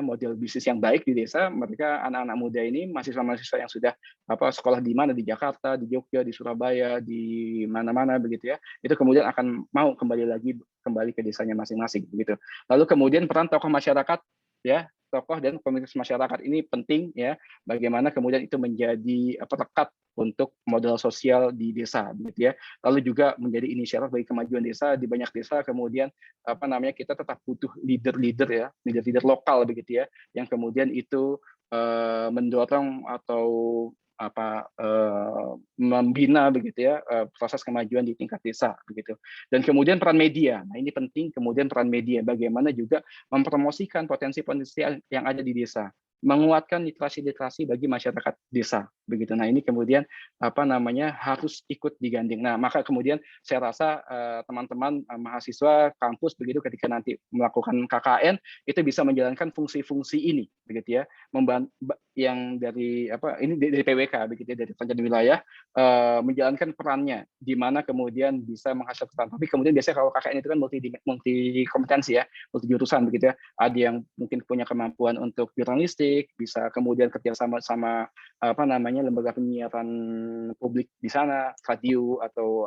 model bisnis yang baik di desa, mereka anak-anak muda ini mahasiswa-mahasiswa yang sudah sekolah di mana, di Jakarta, di Jogja, di Surabaya, di mana-mana begitu ya, itu kemudian akan mau kembali ke desanya masing-masing begitu. Lalu kemudian peran tokoh masyarakat ya, tokoh dan komunitas masyarakat ini penting ya, bagaimana kemudian itu menjadi perekat untuk modal sosial di desa begitu ya. Lalu juga menjadi inisiator bagi kemajuan desa. Di banyak desa kemudian kita tetap butuh leader-leader ya, leader-leader lokal begitu ya, yang kemudian itu mendorong atau membina begitu ya proses kemajuan di tingkat desa begitu. Dan kemudian peran media. Nah, ini penting, kemudian peran media bagaimana juga mempromosikan potensi-potensi yang ada di desa, menguatkan literasi bagi masyarakat desa begitu. Nah, ini kemudian harus ikut digandeng. Nah, maka kemudian saya rasa teman-teman mahasiswa kampus begitu ketika nanti melakukan KKN itu bisa menjalankan fungsi-fungsi ini begitu ya, yang dari PWK begitu ya, dari perencanaan wilayah, menjalankan perannya di mana kemudian bisa menghasilkan. Tapi kemudian biasanya kalau KKN itu kan multi kompetensi ya, multi jurusan begitu ya. Ada yang mungkin punya kemampuan untuk jurnalistik, bisa kemudian kerjasama sama lembaga penyiaran publik di sana, radio atau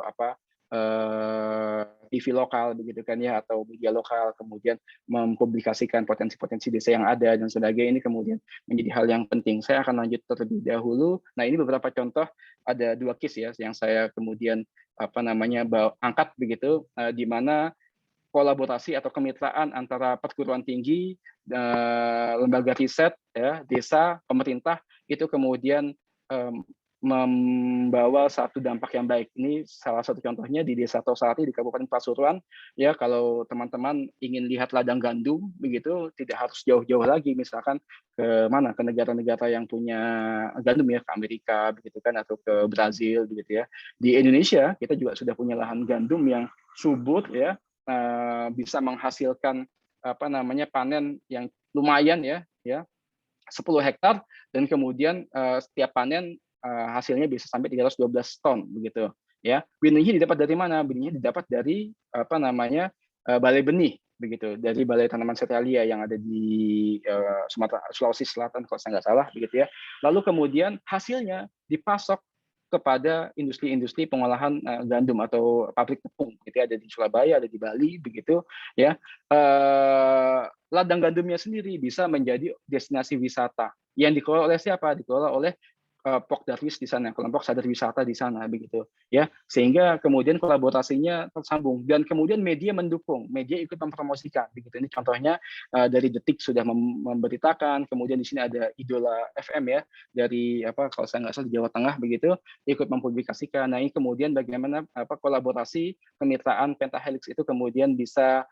TV lokal begitu kan ya, atau media lokal, kemudian mempublikasikan potensi-potensi desa yang ada dan sebagainya. Ini kemudian menjadi hal yang penting. Saya akan lanjut terlebih dahulu. Nah, ini beberapa contoh, ada 2 case ya yang saya kemudian angkat begitu, di mana kolaborasi atau kemitraan antara perguruan tinggi, lembaga riset ya, desa, pemerintah itu kemudian membawa satu dampak yang baik. Ini salah satu contohnya di Desa Tosari di Kabupaten Pasuruan ya. Kalau teman-teman ingin lihat ladang gandum begitu, tidak harus jauh-jauh lagi misalkan ke negara-negara yang punya gandum ya, ke Amerika begitu kan, atau ke Brazil begitu ya. Di Indonesia kita juga sudah punya lahan gandum yang subur ya, bisa menghasilkan panen yang lumayan ya 10 hektar, dan kemudian setiap panen hasilnya bisa sampai 312 ton begitu ya. Benihnya didapat dari mana? Benihnya didapat dari balai benih begitu, dari Balai Tanaman Serealia yang ada di Sulawesi Selatan kalau saya nggak salah begitu ya. Lalu kemudian hasilnya dipasok kepada industri-industri pengolahan gandum atau pabrik tepung gitu ya, ada di Surabaya, ada di Bali begitu ya. Ladang gandumnya sendiri bisa menjadi destinasi wisata yang dikelola oleh siapa? Dikelola oleh Pokdarwis di sana, kelompok sadar wisata di sana begitu ya, sehingga kemudian kolaborasinya tersambung dan kemudian media mendukung, media ikut mempromosikan begitu. Ini contohnya dari Detik sudah memberitakan, kemudian di sini ada Idola FM ya, dari kalau saya nggak salah di Jawa Tengah begitu, ikut mempublikasikan. Nah, ini kemudian bagaimana kolaborasi kemitraan Pentahelix itu kemudian bisa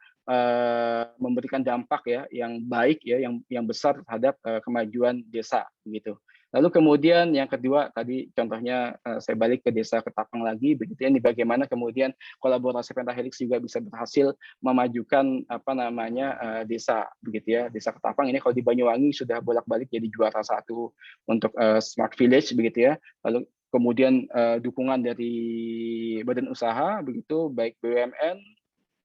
memberikan dampak ya yang baik ya, yang besar terhadap kemajuan desa begitu. Lalu kemudian yang kedua tadi contohnya saya balik ke Desa Ketapang lagi begitu ya, ini bagaimana kemudian kolaborasi Pentahelix juga bisa berhasil memajukan desa begitu ya. Desa Ketapang ini kalau di Banyuwangi sudah bolak-balik jadi juara 1 untuk Smart Village begitu ya. Lalu kemudian dukungan dari badan usaha begitu, baik BUMN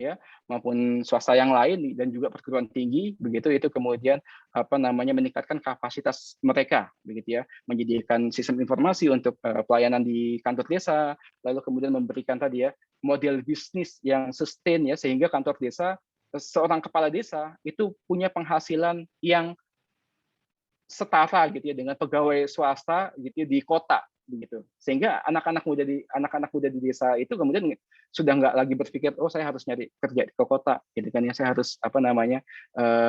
ya, maupun swasta yang lain dan juga perguruan tinggi, begitu itu kemudian meningkatkan kapasitas mereka, begitu ya, menyediakan sistem informasi untuk pelayanan di kantor desa, lalu kemudian memberikan tadi ya model bisnis yang sustain ya, sehingga kantor desa, seorang kepala desa itu punya penghasilan yang setara gitu ya dengan pegawai swasta gitu ya di kota begitu, sehingga anak-anak muda di desa itu kemudian sudah nggak lagi berpikir saya harus nyari kerja ke kota gitu kan ya, saya harus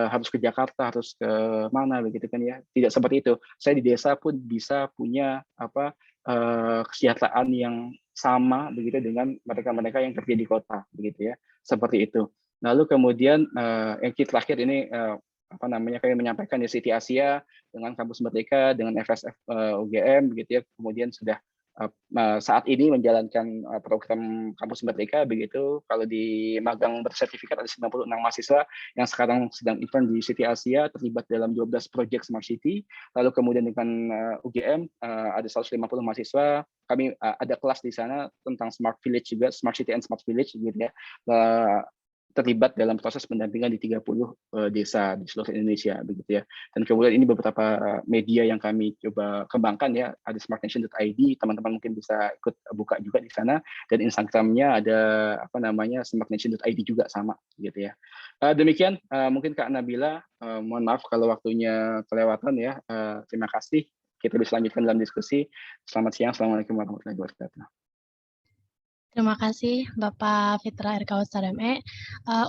harus ke Jakarta, harus ke mana begitu kan ya, tidak seperti itu. Saya di desa pun bisa punya kesejahteraan yang sama begitu dengan mereka yang kerja di kota begitu ya, seperti itu. Lalu kemudian yang terakhir ini kami menyampaikan di City Asia dengan Kampus Merdeka, dengan FSF UGM begitu ya, kemudian sudah saat ini menjalankan program Kampus Merdeka begitu. Kalau di magang bersertifikat ada 96 mahasiswa yang sekarang sedang intern di City Asia, terlibat dalam 12 proyek Smart City. Lalu kemudian dengan UGM ada 150 mahasiswa, kami ada kelas di sana tentang Smart Village juga, Smart City and Smart Village gitu ya, terlibat dalam proses pendampingan di 30 desa di seluruh Indonesia begitu ya. Dan kemudian ini beberapa media yang kami coba kembangkan ya, ada smartnation.id, teman-teman mungkin bisa ikut buka juga di sana, dan Instagramnya ada smartnation.id juga sama gitu ya. Demikian mungkin Kak Nabila, mohon maaf kalau waktunya kelewatan ya. Terima kasih, kita bisa lanjutkan dalam diskusi. Selamat siang, assalamualaikum warahmatullahi wabarakatuh.
Terima kasih Bapak Fitra Erkausar ME.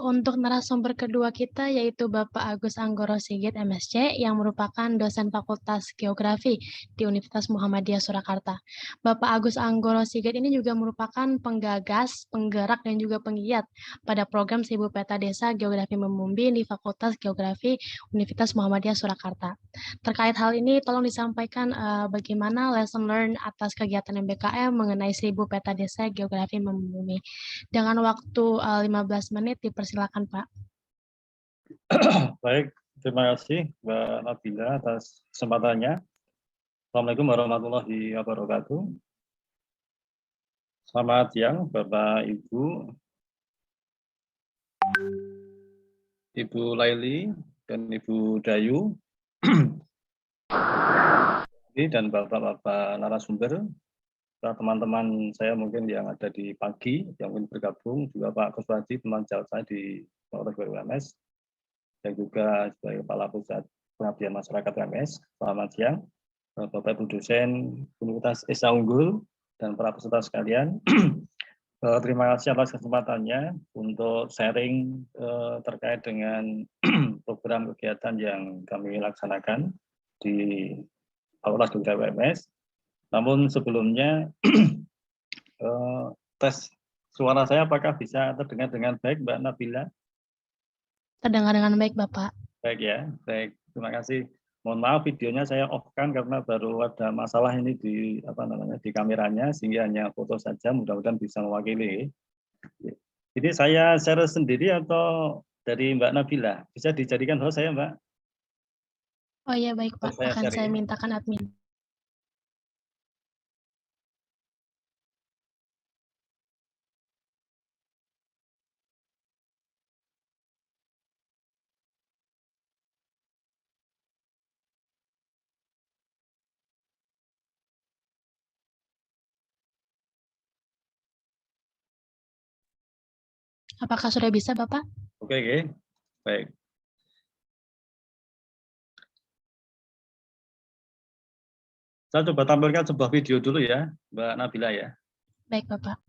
Untuk narasumber kedua kita yaitu Bapak Agus Anggoro Sigit MSc yang merupakan dosen Fakultas Geografi di Universitas Muhammadiyah Surakarta. Bapak Agus Anggoro Sigit ini juga merupakan penggagas, penggerak dan juga penggiat pada program 1000 Peta Desa Geografi Memumbi di Fakultas Geografi Universitas Muhammadiyah Surakarta. Terkait hal ini tolong disampaikan bagaimana lesson learned atas kegiatan MBKM mengenai 1000 Peta Desa Geografi Memumbi. Dengan waktu 15 menit, dipersilakan Pak.
Baik, terima kasih Mbak Nabila atas kesempatannya. Assalamualaikum warahmatullahi wabarakatuh. Selamat siang Bapak Ibu, Ibu Laili dan Ibu Dayu, dan Bapak-Bapak narasumber, teman-teman saya mungkin yang ada di pagi, yang mungkin bergabung, juga Pak Kuswadi, teman jauh saya di Fakultas UMS, dan juga sebagai Kepala Pusat Pengabdian Masyarakat UMS. Selamat siang, Bapak Ibu dosen Universitas Esa Unggul, dan para peserta sekalian. Terima kasih atas kesempatannya untuk sharing terkait dengan program kegiatan yang kami laksanakan di Fakultas Geografi UMS. Namun sebelumnya, tes suara saya apakah bisa terdengar dengan baik, Mbak Nabila?
Terdengar dengan baik, Bapak.
Baik ya, baik. Terima kasih. Mohon maaf videonya saya off-kan karena baru ada masalah ini di di kameranya, sehingga hanya foto saja. Mudah-mudahan bisa mewakili. Ini saya share sendiri atau dari Mbak Nabila? Bisa dijadikan host saya, Mbak?
Oh iya, baik Pak. Akan saya mintakan admin. Apakah sudah bisa, Bapak?
Oke. Baik. Saya coba tampilkan sebuah video dulu ya, Mbak Nabila ya.
Baik, Bapak.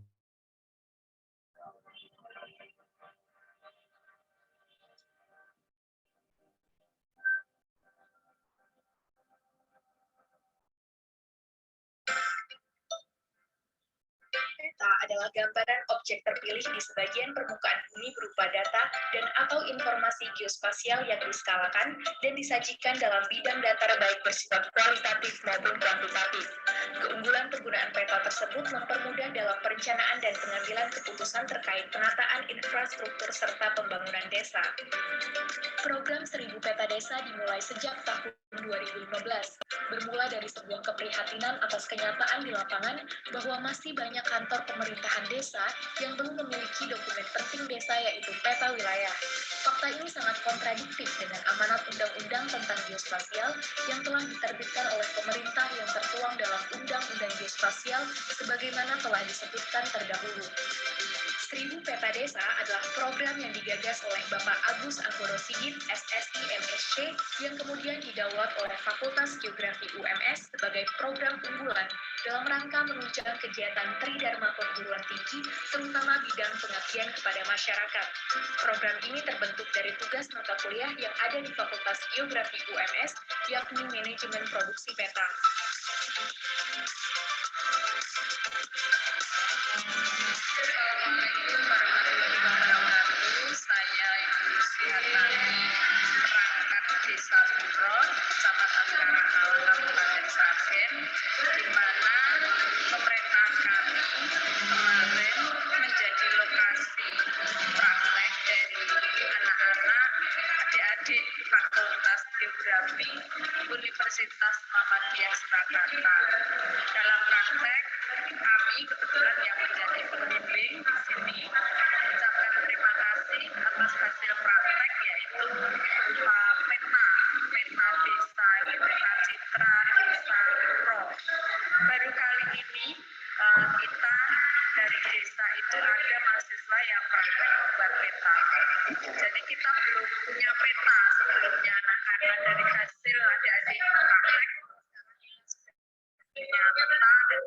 Adalah gambaran objek terpilih di sebagian permukaan bumi berupa data dan atau informasi geospasial yang diskalakan dan disajikan dalam bidang data baik bersifat kualitatif maupun kuantitatif. Keunggulan penggunaan peta tersebut mempermudah dalam perencanaan dan pengambilan keputusan terkait penataan infrastruktur serta pembangunan desa. Program 1000 Peta Desa dimulai sejak tahun 2015, bermula dari sebuah keprihatinan atas kenyataan di lapangan bahwa masih banyak kantor pemerintahan desa yang belum memiliki dokumen penting desa yaitu peta wilayah. Fakta ini sangat kontradiktif dengan amanat undang-undang tentang geospasial yang telah diterbitkan oleh pemerintah yang tertuang dalam Undang-Undang Geospasial sebagaimana telah disebutkan terdahulu. 1000 Peta Desa adalah program yang digagas oleh Bapak Agus Anggoro Sigit, SSI MSc, yang kemudian didaulat oleh Fakultas Geografi UMS sebagai program unggulan dalam rangka menunjang kegiatan Tridharma Perguruan Tinggi, terutama bidang pengabdian kepada masyarakat. Program ini terbentuk dari tugas mata kuliah yang ada di Fakultas Geografi UMS, yakni Manajemen Produksi Peta. Assalamualaikum warahmatullahi wabarakatuh. Saya Ibu Luciatani, perangkat Desa Buron, Kecamatan Karanghalang, Kabupaten Sragen, di mana pemerintah kami kemarin menjadi lokasi praktek dari anak-anak adik-adik Fakultas Geografi Universitas Muhammadiyah Surakarta. Dalam praktek kami kebetulan yang menjadi pembimbing di sini mengucapkan terima kasih atas hasil praktek yaitu peta desa, peta citra desa pro. Baru kali ini kita dari desa itu ada mahasiswa yang praktek membuat peta. Jadi kita belum punya peta sebelumnya, nah karena dari hasil adik-adik praktek punya peta dan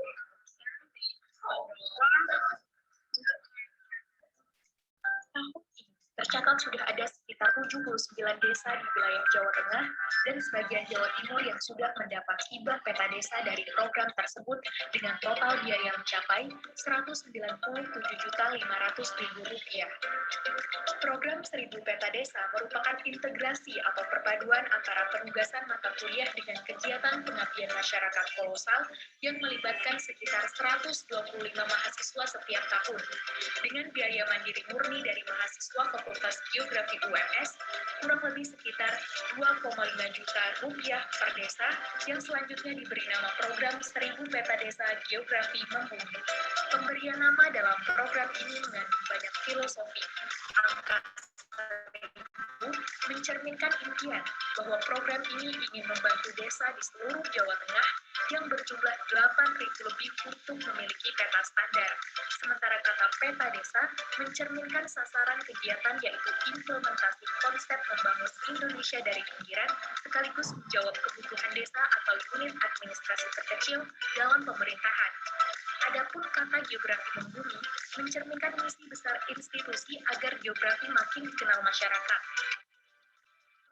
tercatat sudah ada sekitar 79 desa di wilayah Jawa Tengah dan sebagian Jawa Timur yang sudah mendapat hibah peta desa dari program tersebut dengan total biaya mencapai Rp197.500.000. Program 1000 Peta Desa merupakan integrasi atau perpaduan antara penugasan mata kuliah dengan kegiatan pengabdian masyarakat kolosal yang melibatkan sekitar 125 mahasiswa setiap tahun. Dengan biaya mandiri murni dari mahasiswa Fakultas Geografi UMS, kurang lebih sekitar Rp2,5 juta per desa yang selanjutnya diberi nama program 1000 Peta Desa Geografi Membumi. Pemberian nama dalam program ini mengandung banyak filosofi. Angka 1000 mencerminkan impian bahwa program ini ingin membantu desa di seluruh Jawa Tengah yang berjumlah 8.000 lebih untuk memiliki peta standar. Sementara kata peta desa mencerminkan sasaran kegiatan yaitu implementasi konsep membangun Indonesia dari pinggiran sekaligus menjawab kebutuhan desa atau unit administrasi terkecil dalam pemerintahan. Adapun kata geografi membumi mencerminkan misi besar institusi agar geografi makin dikenal masyarakat.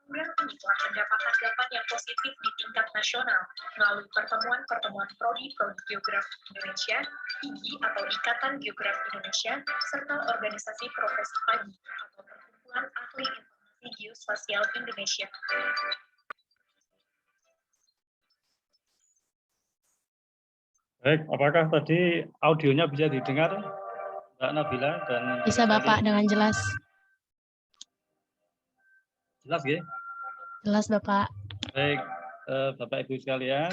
Program ini telah mendapat tanggapan yang positif di tingkat nasional melalui pertemuan-pertemuan Prodi Geografi Indonesia, IGI atau Ikatan Geografi Indonesia, serta organisasi profesi pagi atau Perkumpulan Ahli Informasi Geospasial Indonesia.
Baik, apakah tadi audionya bisa didengar, Mbak Nabila dan
Bisa Bapak dengan jelas.
jelas ya?
Jelas Bapak.
Baik, Bapak Ibu sekalian,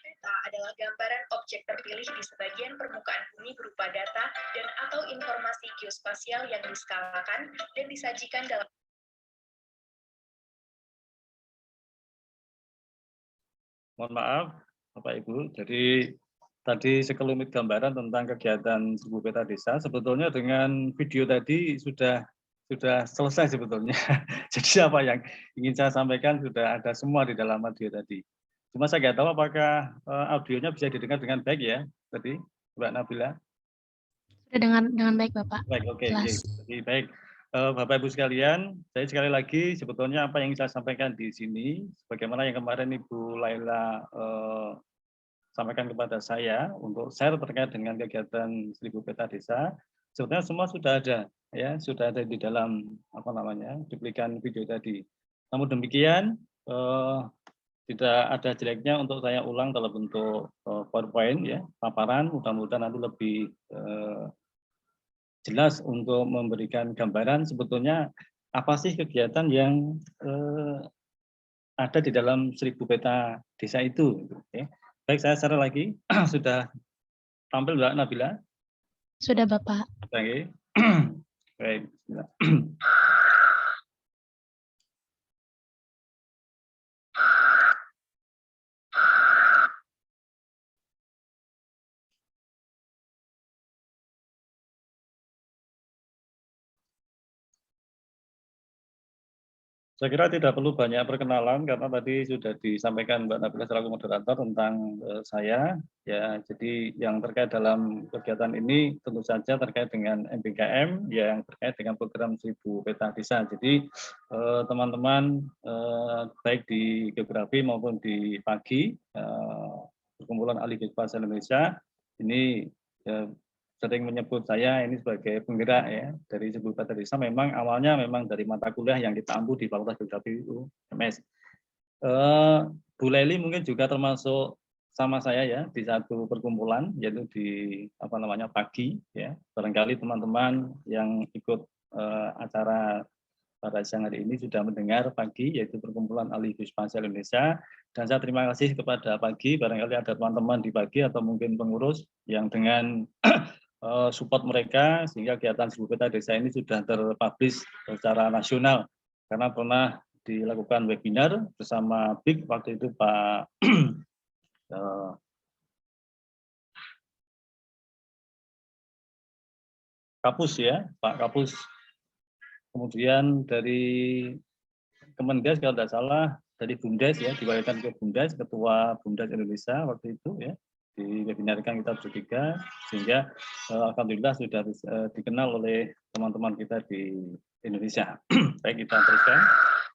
Peta adalah gambaran objek terpilih di sebagian permukaan bumi berupa data dan atau informasi geospasial yang diskalakan dan disajikan dalam
mohon maaf, Bapak Ibu. Jadi tadi sekelumit gambaran tentang kegiatan 1000 Peta Desa. Sebetulnya dengan video tadi sudah selesai sebetulnya. Jadi apa yang ingin saya sampaikan sudah ada semua di dalam audio tadi. Cuma saya nggak tahu apakah audionya bisa didengar dengan baik ya tadi, Mbak Nabila.
Sudah dengan baik Bapak.
Baik, oke.
Jelas.
Jadi baik, Bapak Ibu sekalian, saya sekali lagi sebetulnya apa yang saya sampaikan di sini, sebagaimana yang kemarin Ibu Laila sampaikan kepada saya untuk share terkait dengan kegiatan 1000 Peta Desa, sebetulnya semua sudah ada. ya sudah ada di dalam apa namanya cuplikan video tadi. Namun demikian tidak ada jeleknya untuk saya ulang dalam bentuk PowerPoint ya paparan, mudah-mudahan nanti lebih jelas untuk memberikan gambaran sebetulnya apa sih kegiatan yang ada di dalam 1000 peta desa itu. Ya. Baik, saya share lagi sudah tampil Mbak Nabila.
Sudah Bapak.
Baik. Baik. Saya kira tidak perlu banyak perkenalan karena tadi sudah disampaikan Mbak Nabila selaku moderator tentang saya. Ya, jadi yang terkait dalam kegiatan ini tentu saja terkait dengan MBKM yang terkait dengan program 1000 peta desa. Jadi teman-teman baik di geografi maupun di pagi perkumpulan ahli geospasial Indonesia ini sering menyebut saya ini sebagai penggerak ya dari 10 peta desa. Memang awalnya memang dari mata kuliah yang kita ampu di Fakultas Geografi UMS. Bu Leli mungkin juga termasuk sama saya ya di satu perkumpulan yaitu di apa namanya pagi ya. Barangkali teman-teman yang ikut acara pada siang hari ini sudah mendengar pagi yaitu perkumpulan ahli geospasial Indonesia, dan saya terima kasih kepada pagi, barangkali ada teman-teman di pagi atau mungkin pengurus yang dengan support mereka sehingga kegiatan 1000 peta desa ini sudah terpublish secara nasional karena pernah dilakukan webinar bersama BIK waktu itu Pak Kapus ya, Pak Kapus. Kemudian dari Kemendes kalau tidak salah dari Bumdes ya, diwakilkan ke Bumdes, Ketua Bumdes Indonesia waktu itu ya, diwebinarkan kita bertiga sehingga alhamdulillah sudah dikenal oleh teman-teman kita di Indonesia. Baik, kita teruskan.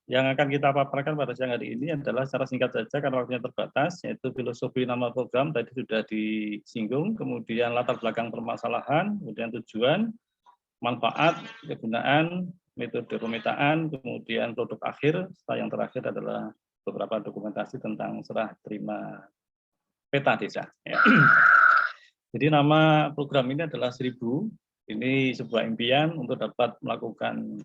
Yang akan kita paparkan pada siang hari ini adalah secara singkat saja karena waktunya terbatas, yaitu filosofi nama program tadi sudah disinggung, kemudian latar belakang permasalahan, kemudian tujuan, manfaat, kegunaan, metode pemetaan, kemudian produk akhir, setelah yang terakhir adalah beberapa dokumentasi tentang serah terima peta desa. Ya. Jadi nama program ini adalah 1000. Ini sebuah impian untuk dapat melakukan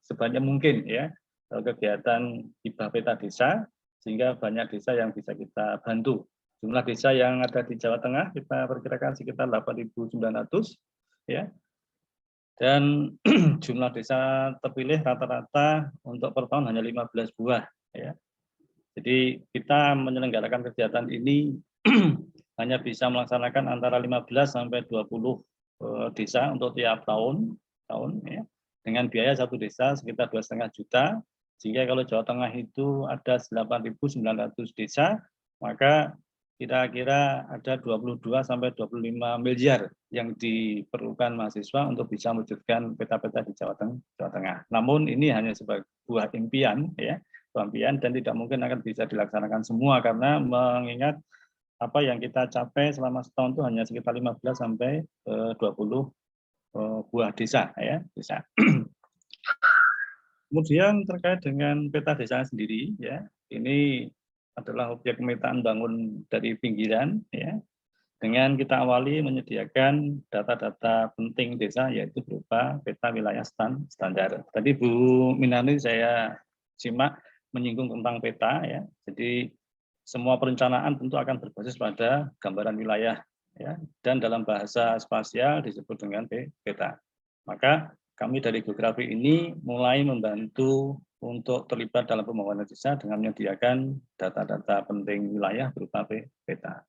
sebanyak mungkin ya kegiatan hibah peta desa sehingga banyak desa yang bisa kita bantu. Jumlah desa yang ada di Jawa Tengah kita perkirakan sekitar 8.900 ya. Dan jumlah desa terpilih rata-rata untuk per tahun hanya 15 buah ya. Jadi kita menyelenggarakan kegiatan ini hanya bisa melaksanakan antara 15 sampai 20 desa untuk tiap tahun ya. Dengan biaya satu desa sekitar 2,5 juta. Sehingga kalau Jawa Tengah itu ada 8.900 desa, maka kira-kira ada 22 sampai 25 miliar yang diperlukan mahasiswa untuk bisa mewujudkan peta-peta di Jawa Tengah. Namun ini hanya sebuah impian ya. Impian dan tidak mungkin akan bisa dilaksanakan semua karena mengingat apa yang kita capai selama setahun itu hanya sekitar 15 sampai 20 buah desa ya, desa. Kemudian terkait dengan peta desa sendiri ya, ini adalah objek pemetaan bangun dari pinggiran ya. Dengan kita awali menyediakan data-data penting desa yaitu berupa peta wilayah standar. Tadi Bu Minani saya simak menyinggung tentang peta ya. Jadi semua perencanaan tentu akan berbasis pada gambaran wilayah ya, dan dalam bahasa spasial disebut dengan peta. Maka kami dari geografi ini mulai membantu untuk terlibat dalam pembangunan desa dengan menyediakan data-data penting wilayah berupa peta.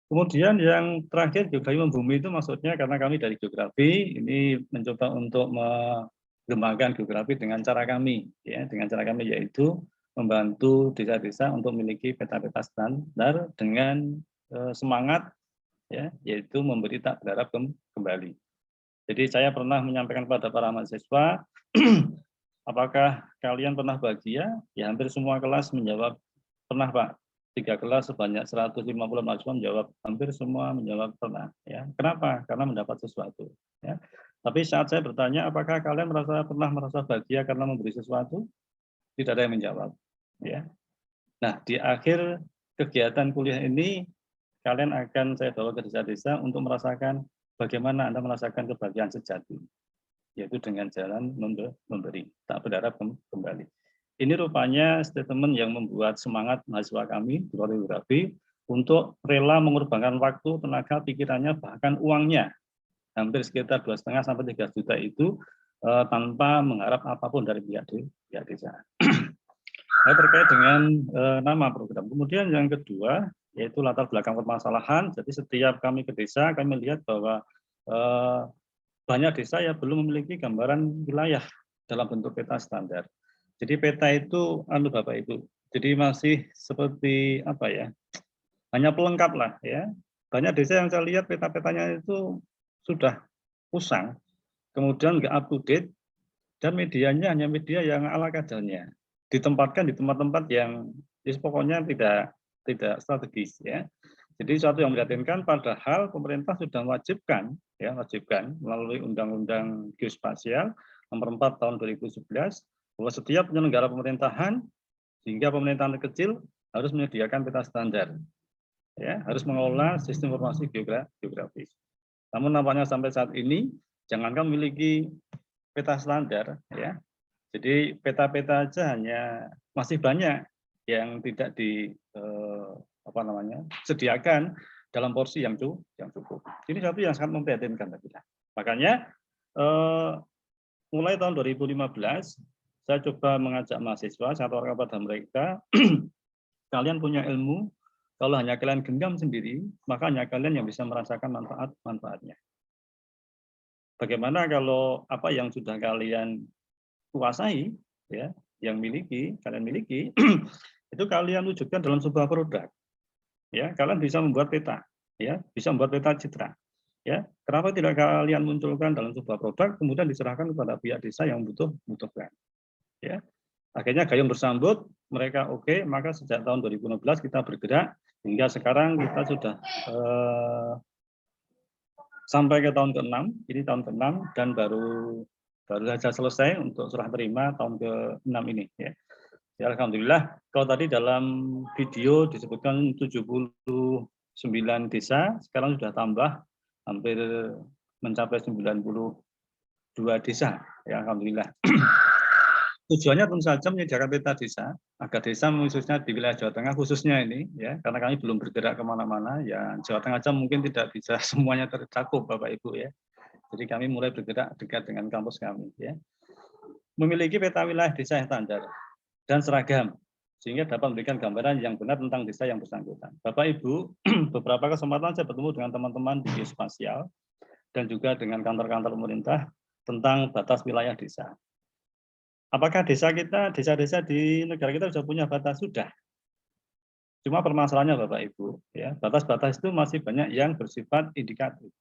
Kemudian yang terakhir geografi membumi itu maksudnya karena kami dari geografi ini mencoba untuk mengembangkan geografi dengan cara kami ya, dengan cara kami yaitu membantu desa-desa untuk memiliki peta-peta standar dengan semangat ya, yaitu memberi tak berharap kembali. Jadi saya pernah menyampaikan kepada para mahasiswa, apakah kalian pernah bahagia? Ya hampir semua kelas menjawab pernah Pak. 3 kelas sebanyak 150 mahasiswa menjawab, hampir semua menjawab pernah. Ya. Kenapa? Karena mendapat sesuatu. Ya. Tapi saat saya bertanya, apakah kalian pernah merasa bahagia karena memberi sesuatu? Tidak ada yang menjawab. Ya. Nah, di akhir kegiatan kuliah ini, kalian akan saya bawa ke desa-desa untuk merasakan bagaimana Anda merasakan kebahagiaan sejati, yaitu dengan jalan memberi, tak berharap kembali. Ini rupanya statement yang membuat semangat mahasiswa kami di Koreografi untuk rela mengorbankan waktu, tenaga, pikirannya, bahkan uangnya, hampir sekitar 2,5 sampai 3 juta itu tanpa mengharap apapun dari pihak desa. Nah, terkait dengan nama program. Kemudian yang kedua yaitu latar belakang permasalahan. Jadi setiap kami ke desa, kami melihat bahwa banyak desa yang belum memiliki gambaran wilayah dalam bentuk peta standar. Jadi peta itu, Bapak Ibu, jadi masih seperti apa ya? Hanya pelengkap lah ya. Banyak desa yang saya lihat peta-petanya itu sudah usang, kemudian nggak up to date, dan medianya hanya media yang ala kadarnya, ditempatkan di tempat-tempat yang pokoknya tidak strategis ya. Jadi suatu yang memprihatinkan, padahal pemerintah sudah mewajibkan melalui Undang-Undang Geospasial Nomor 4 Tahun 2011 bahwa setiap penyelenggara pemerintahan hingga pemerintahan kecil harus menyediakan peta standar, ya, harus mengelola sistem informasi geografis. Namun nampaknya sampai saat ini jangankan memiliki peta standar, ya, jadi peta-peta aja hanya masih banyak yang tidak sediakan dalam porsi yang cukup. Ini satu yang sangat memprihatinkan bagi kita. Makanya mulai tahun 2015 saya coba mengajak mahasiswa, saya tawarkan kepada mereka, kalian punya ilmu, kalau hanya kalian genggam sendiri, maka hanya kalian yang bisa merasakan manfaatnya. Bagaimana kalau apa yang sudah kalian kuasai, ya, yang kalian miliki, itu kalian wujudkan dalam sebuah produk. Ya, kalian bisa membuat peta, ya, bisa membuat peta citra. Ya, kenapa tidak kalian munculkan dalam sebuah produk, kemudian diserahkan kepada pihak desa yang butuhkan? Ya, akhirnya gayung bersambut, mereka oke, maka sejak tahun 2016 kita bergerak hingga sekarang kita sudah sampai ke tahun ke-6, ini tahun ke-6 dan baru saja selesai untuk serah terima tahun ke-6 ini ya. Ya, alhamdulillah, kalau tadi dalam video disebutkan 79 desa, sekarang sudah tambah hampir mencapai 92 desa ya, alhamdulillah. Tujuannya tentu saja menyediakan peta desa, agar desa khususnya di wilayah Jawa Tengah khususnya ini, ya, karena kami belum bergerak kemana-mana, ya Jawa Tengah saja mungkin tidak bisa semuanya tercakup Bapak Ibu ya. Jadi kami mulai bergerak dekat dengan kampus kami, ya. Memiliki peta wilayah desa yang standar dan seragam, sehingga dapat memberikan gambaran yang benar tentang desa yang bersangkutan. Bapak Ibu, beberapa kesempatan saya bertemu dengan teman-teman di Geospasial dan juga dengan kantor-kantor pemerintah tentang batas wilayah desa. Apakah desa-desa di negara kita sudah punya batas? Sudah. Cuma permasalahannya Bapak Ibu, ya, batas-batas itu masih banyak yang bersifat indikatif,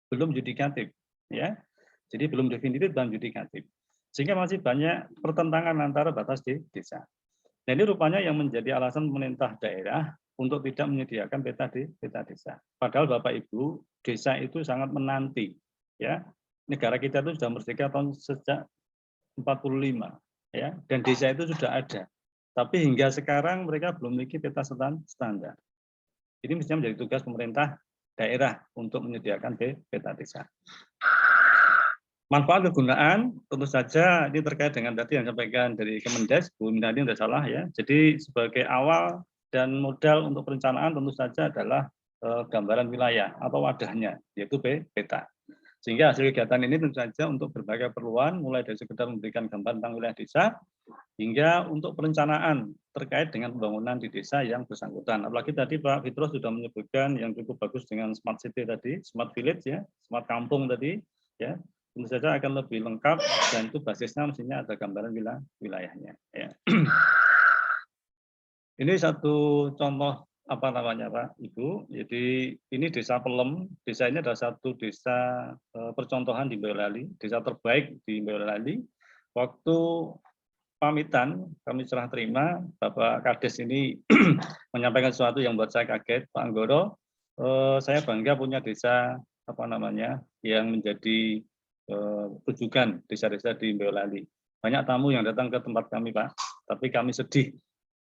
belum yudikatif, ya. Jadi belum definitif dan yudikatif. Sehingga masih banyak pertentangan antara batas di desa. Nah, ini rupanya yang menjadi alasan pemerintah daerah untuk tidak menyediakan peta desa. Padahal Bapak Ibu, desa itu sangat menanti, ya. Negara kita itu sudah merdeka sejak 45, ya, dan desa itu sudah ada. Tapi hingga sekarang mereka belum memiliki peta standar. Ini mestinya menjadi tugas pemerintah daerah untuk menyediakan peta desa. Manfaat kegunaan tentu saja ini terkait dengan tadi yang disampaikan dari Kemendes, Bu Minadi tidak salah ya. Jadi sebagai awal dan modal untuk perencanaan tentu saja adalah gambaran wilayah atau wadahnya, yaitu peta. Sehingga hasil kegiatan ini tentu saja untuk berbagai keperluan, mulai dari sekedar memberikan gambaran tentang wilayah desa, hingga untuk perencanaan terkait dengan pembangunan di desa yang bersangkutan. Apalagi tadi Pak Fitros sudah menyebutkan yang cukup bagus dengan smart city tadi, smart village ya, smart kampung tadi, ya, tentu saja akan lebih lengkap dan itu basisnya mestinya ada gambaran wilayahnya. Ya. Ini satu contoh apa namanya Pak Ibu, jadi ini desa Pelem, desa ini adalah satu desa percontohan di Boyolali, desa terbaik di Boyolali. Waktu pamitan, kami serah terima, Bapak Kades ini menyampaikan sesuatu yang buat saya kaget, Pak Anggoro. Saya bangga punya desa yang menjadi rujukan desa-desa di Boyolali. Banyak tamu yang datang ke tempat kami, Pak, tapi kami sedih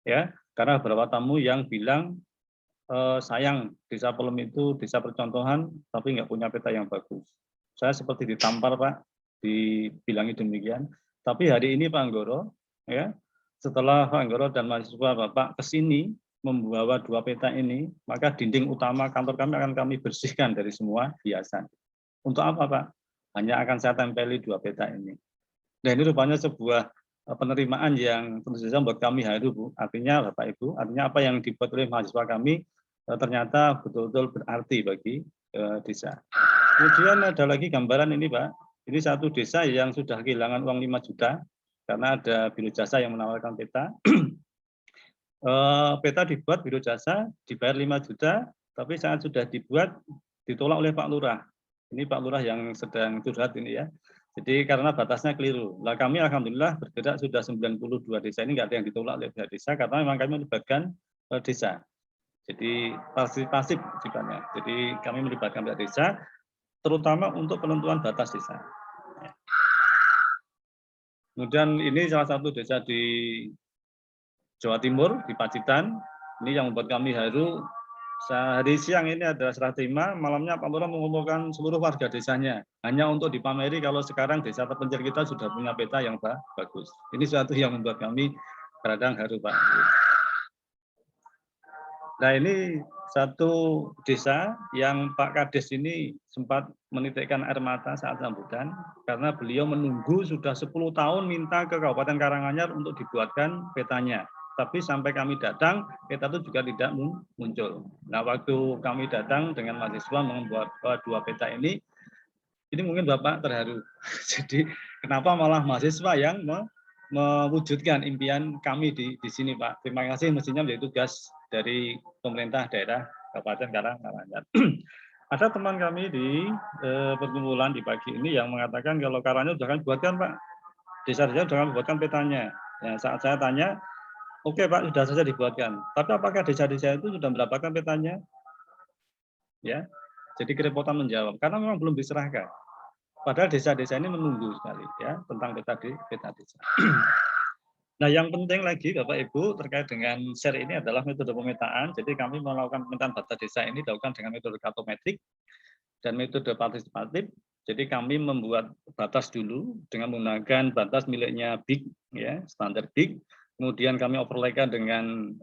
ya, karena beberapa tamu yang bilang sayang desa Pelem itu desa percontohan, tapi nggak punya peta yang bagus. Saya seperti ditampar, Pak, dibilangi demikian. Tapi hari ini Pak Anggoro, ya, setelah Pak Anggoro dan mahasiswa Bapak ke sini membawa 2 peta ini, maka dinding utama kantor kami akan kami bersihkan dari semua hiasan. Untuk apa, Pak? Hanya akan saya tempeli 2 peta ini. Dan ini rupanya sebuah penerimaan yang tentu saja buat kami haru, Bu. Artinya Bapak Ibu, artinya apa yang dibuat oleh mahasiswa kami ternyata betul-betul berarti bagi desa. Kemudian ada lagi gambaran ini, Pak. Ini satu desa yang sudah kehilangan uang 5 juta karena ada biro jasa yang menawarkan peta. Peta dibuat biro jasa, dibayar 5 juta, tapi saat sudah dibuat ditolak oleh Pak Lurah. Ini Pak Lurah yang sedang curhat ini ya. Jadi karena batasnya keliru. Lah kami alhamdulillah bergerak sudah 92 desa ini nggak ada yang ditolak oleh pihak desa karena memang kami melibatkan desa. Jadi pasif sifatnya. Jadi kami melibatkan pihak desa, terutama untuk penentuan batas desa. Kemudian ini salah satu desa di Jawa Timur, di Pacitan. Ini yang membuat kami haru. Hari siang ini adalah serah terima, malamnya Pak Lurah mengumpulkan seluruh warga desanya. Hanya untuk dipameri kalau sekarang desa terpencil kita sudah punya peta yang bagus. Ini suatu yang membuat kami kadang haru, Pak. Nah, ini satu desa yang Pak Kades ini sempat menitikkan air mata saat sambutan karena beliau menunggu sudah 10 tahun minta ke Kabupaten Karanganyar untuk dibuatkan petanya. Tapi sampai kami datang, peta itu juga tidak muncul. Nah, waktu kami datang dengan mahasiswa membuat 2 peta ini mungkin Bapak terharu. Jadi kenapa malah mahasiswa yang mewujudkan impian kami di sini, Pak. Terima kasih, mestinya menjadi tugas dari pemerintah daerah Kabupaten Karanganyar. Ada teman kami di perkumpulan di pagi ini yang mengatakan kalau Karanganyar sudah kami buatkan, Pak. Desa-desa sudah kami buatkan petanya. Nah, saat saya tanya, oke, Pak, sudah saja dibuatkan. Tapi apakah desa-desa itu sudah mendapatkan petanya? Ya, jadi kerepotan menjawab karena memang belum diserahkan. Padahal desa-desa ini menunggu sekali ya tentang peta desa. Nah, yang penting lagi Bapak Ibu terkait dengan share ini adalah metode pemetaan. Jadi kami melakukan pemetaan batas desa ini dilakukan dengan metode kartometrik dan metode partisipatif. Jadi kami membuat batas dulu dengan menggunakan batas miliknya BIK ya, standar BIK. Kemudian kami overlaykan dengan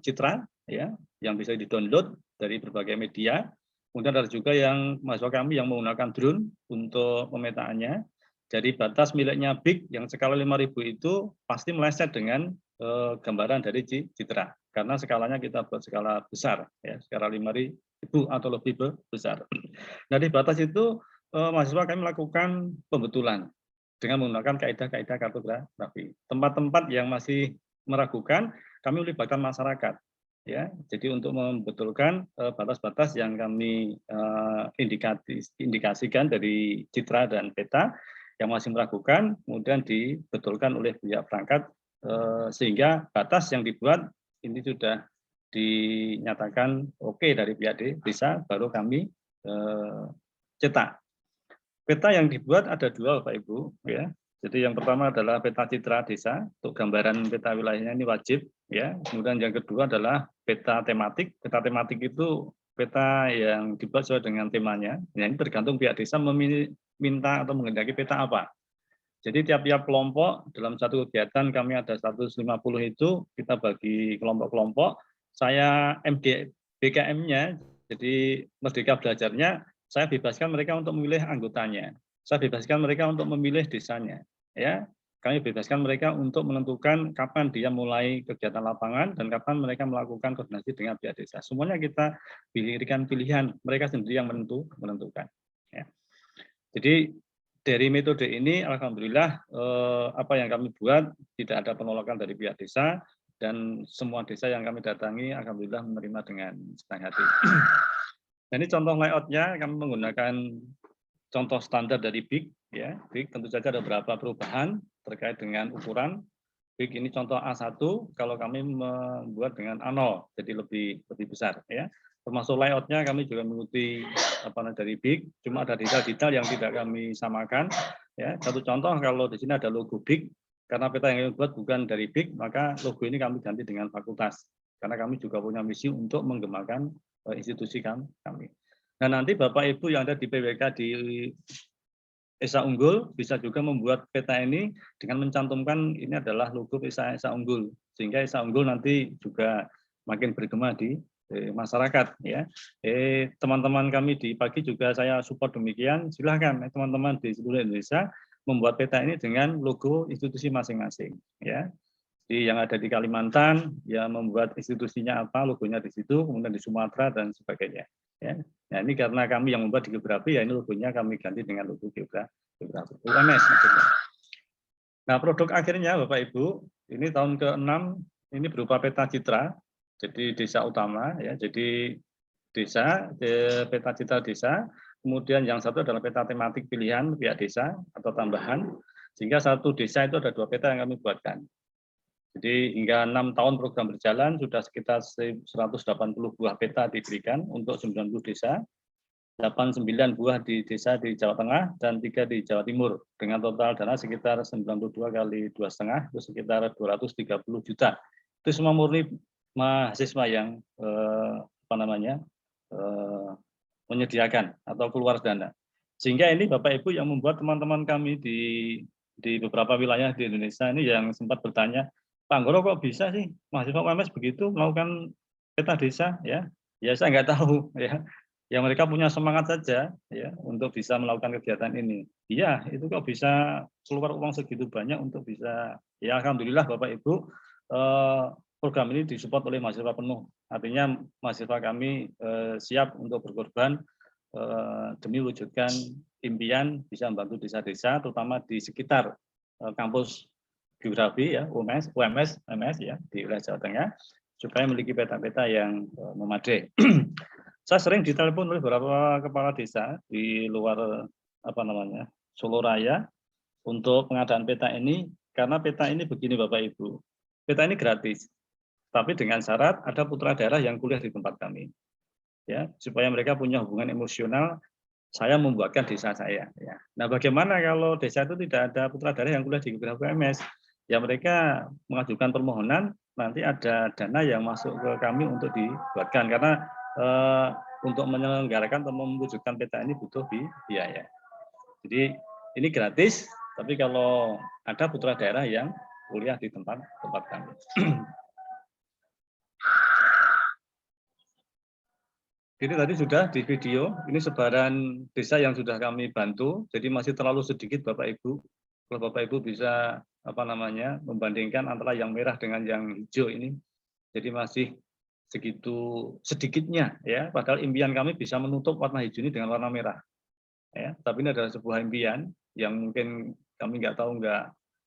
citra ya yang bisa di-download dari berbagai media. Kemudian ada juga yang mahasiswa kami yang menggunakan drone untuk pemetaannya. Jadi batas miliknya BIK yang skala 5.000 itu pasti meleset dengan gambaran dari citra. Karena skalanya kita buat skala besar, ya, skala 5.000 atau lebih besar. Nah, di batas itu mahasiswa kami melakukan pembetulan dengan menggunakan kaidah-kaidah kartografi. Tempat-tempat yang masih meragukan, kami melibatkan masyarakat. Ya, jadi untuk membetulkan batas-batas yang kami indikasikan dari citra dan peta yang masih meragukan, kemudian dibetulkan oleh pihak perangkat sehingga batas yang dibuat ini sudah dinyatakan oke dari pihak desa, baru kami cetak. Peta yang dibuat ada 2, Bapak Ibu, ya. Jadi yang pertama adalah peta citra desa, untuk gambaran peta wilayahnya ini wajib, ya. Kemudian yang kedua adalah peta tematik. Peta tematik itu peta yang dibuat sesuai dengan temanya. Nah, ini tergantung pihak desa meminta atau menghendaki peta apa. Jadi tiap-tiap kelompok dalam satu kegiatan kami ada 150 itu kita bagi kelompok-kelompok. Saya BKM-nya, jadi Merdeka Belajarnya, saya bebaskan mereka untuk memilih anggotanya. Saya bebaskan mereka untuk memilih desanya. Ya, kami bebaskan mereka untuk menentukan kapan dia mulai kegiatan lapangan dan kapan mereka melakukan koordinasi dengan pihak desa. Semuanya kita berikan pilihan, mereka sendiri yang menentukan. Ya. Jadi dari metode ini, alhamdulillah apa yang kami buat tidak ada penolakan dari pihak desa dan semua desa yang kami datangi, alhamdulillah menerima dengan senang hati. Nah, ini contoh layoutnya, kami menggunakan contoh standar dari BIK, ya. BIK tentu saja ada beberapa perubahan terkait dengan ukuran. BIK ini contoh A1, kalau kami membuat dengan A0, jadi lebih besar, ya. Termasuk layoutnya kami juga mengikuti dari BIK, cuma ada detail-detail yang tidak kami samakan. Ya, satu contoh kalau di sini ada logo BIK, karena peta yang kami buat bukan dari BIK, maka logo ini kami ganti dengan fakultas, karena kami juga punya misi untuk mengembangkan institusi kami. Nah, nanti Bapak Ibu yang ada di PWK di Esa Unggul bisa juga membuat peta ini dengan mencantumkan ini adalah logo Esa Unggul, sehingga Esa Unggul nanti juga makin bergema di masyarakat, ya. Teman-teman kami di pagi juga saya support demikian. Silahkan teman-teman di seluruh Indonesia membuat peta ini dengan logo institusi masing-masing, ya. Jadi yang ada di Kalimantan ya membuat institusinya apa, logonya di situ, kemudian di Sumatera dan sebagainya, ya. Nah, ini karena kami yang membuat di geografi, ya ini logonya kami ganti dengan logo geografi UMS maksudnya. Nah, produk akhirnya Bapak Ibu, ini tahun ke-6 ini berupa peta citra. Jadi desa utama, ya. Jadi desa, peta citra desa. Kemudian yang satu adalah peta tematik pilihan pihak desa atau tambahan. Sehingga satu desa itu ada 2 peta yang kami buatkan. Jadi hingga 6 tahun program berjalan sudah sekitar 180 buah peta diberikan untuk 90 desa. 89 buah di desa di Jawa Tengah dan 3 di Jawa Timur dengan total dana sekitar 92 kali 2,5 itu sekitar 230 juta. Itu semua murni mahasiswa yang menyediakan atau keluar dana. Sehingga ini Bapak Ibu yang membuat teman-teman kami di beberapa wilayah di Indonesia ini yang sempat bertanya, Pak Anggoro kok bisa sih mahasiswa UMS begitu melakukan peta desa, ya? Ya saya nggak tahu, ya. Ya mereka punya semangat saja, ya, untuk bisa melakukan kegiatan ini. Iya, itu kok bisa keluar uang segitu banyak untuk bisa, ya alhamdulillah Bapak Ibu, program ini disupport oleh mahasiswa penuh. Artinya mahasiswa kami siap untuk berkorban demi wujudkan impian bisa membantu desa-desa, terutama di sekitar kampus geografi, ya, UMS ya, di wilayah Jawa Tengah, supaya memiliki peta-peta yang memadai. Saya sering ditelepon oleh beberapa kepala desa di luar Solo Raya untuk pengadaan peta ini, karena peta ini begini Bapak Ibu, peta ini gratis. Tapi dengan syarat ada putra daerah yang kuliah di tempat kami, ya, supaya mereka punya hubungan emosional. Saya membuatkan desa saya, ya. Nah, bagaimana kalau desa itu tidak ada putra daerah yang kuliah di UMS? Ya mereka mengajukan permohonan, nanti ada dana yang masuk ke kami untuk dibuatkan, karena untuk menyelenggarakan atau mewujudkan peta ini butuh biaya. Jadi ini gratis, tapi kalau ada putra daerah yang kuliah di tempat kami. Ini tadi sudah di video, ini sebaran desa yang sudah kami bantu, jadi masih terlalu sedikit Bapak Ibu. Kalau Bapak Ibu bisa membandingkan antara yang merah dengan yang hijau ini, jadi masih segitu sedikitnya, ya. Padahal impian kami bisa menutup warna hijau ini dengan warna merah, ya. Tapi ini adalah sebuah impian yang mungkin kami nggak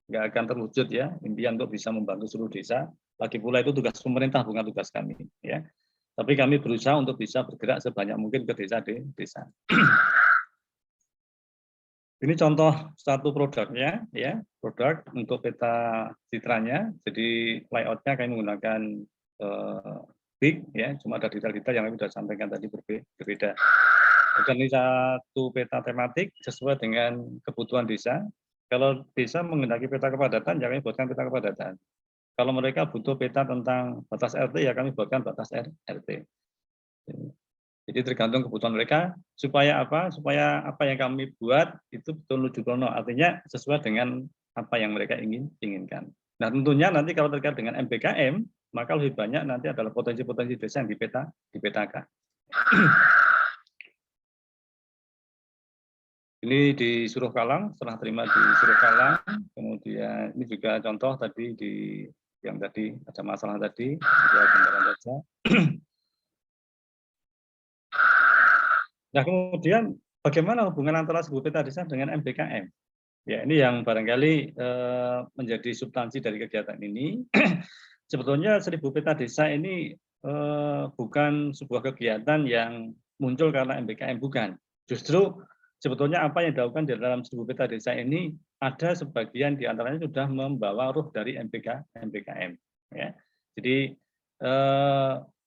akan terwujud, ya. Impian untuk bisa membantu seluruh desa. Lagi pula itu tugas pemerintah bukan tugas kami, ya. Tapi kami berusaha untuk bisa bergerak sebanyak mungkin ke desa. Ini contoh satu produknya, ya, produk untuk peta citranya. Jadi layoutnya kami menggunakan BIK, ya, cuma ada detail-detail yang kami sudah sampaikan tadi berbeda. Dan ini satu peta tematik sesuai dengan kebutuhan desa. Kalau desa menghendaki peta kepadatan, ya kami buatkan peta kepadatan. Kalau mereka butuh peta tentang batas RT, ya kami buatkan batas RT. Jadi tergantung kebutuhan mereka, supaya apa? Supaya apa yang kami buat itu betul menuju krono, artinya sesuai dengan apa yang mereka inginkan. Nah, tentunya nanti kalau terkait dengan MBKM, maka lebih banyak nanti adalah potensi-potensi desa yang dipetakan. Ini di Suruh Kalang, setelah terima di Suruh Kalang, kemudian ini juga contoh tadi yang tadi ada masalah tadi, ada gambaran saja. Nah, kemudian bagaimana hubungan antara sebuah peta desa dengan MBKM? Ya, ini yang barangkali menjadi substansi dari kegiatan ini. Sebetulnya 1000 peta desa ini bukan sebuah kegiatan yang muncul karena MBKM, bukan. Justru sebetulnya apa yang dilakukan di dalam 1000 peta desa ini, ada sebagian di antaranya sudah membawa ruh dari MBKM. Ya. Jadi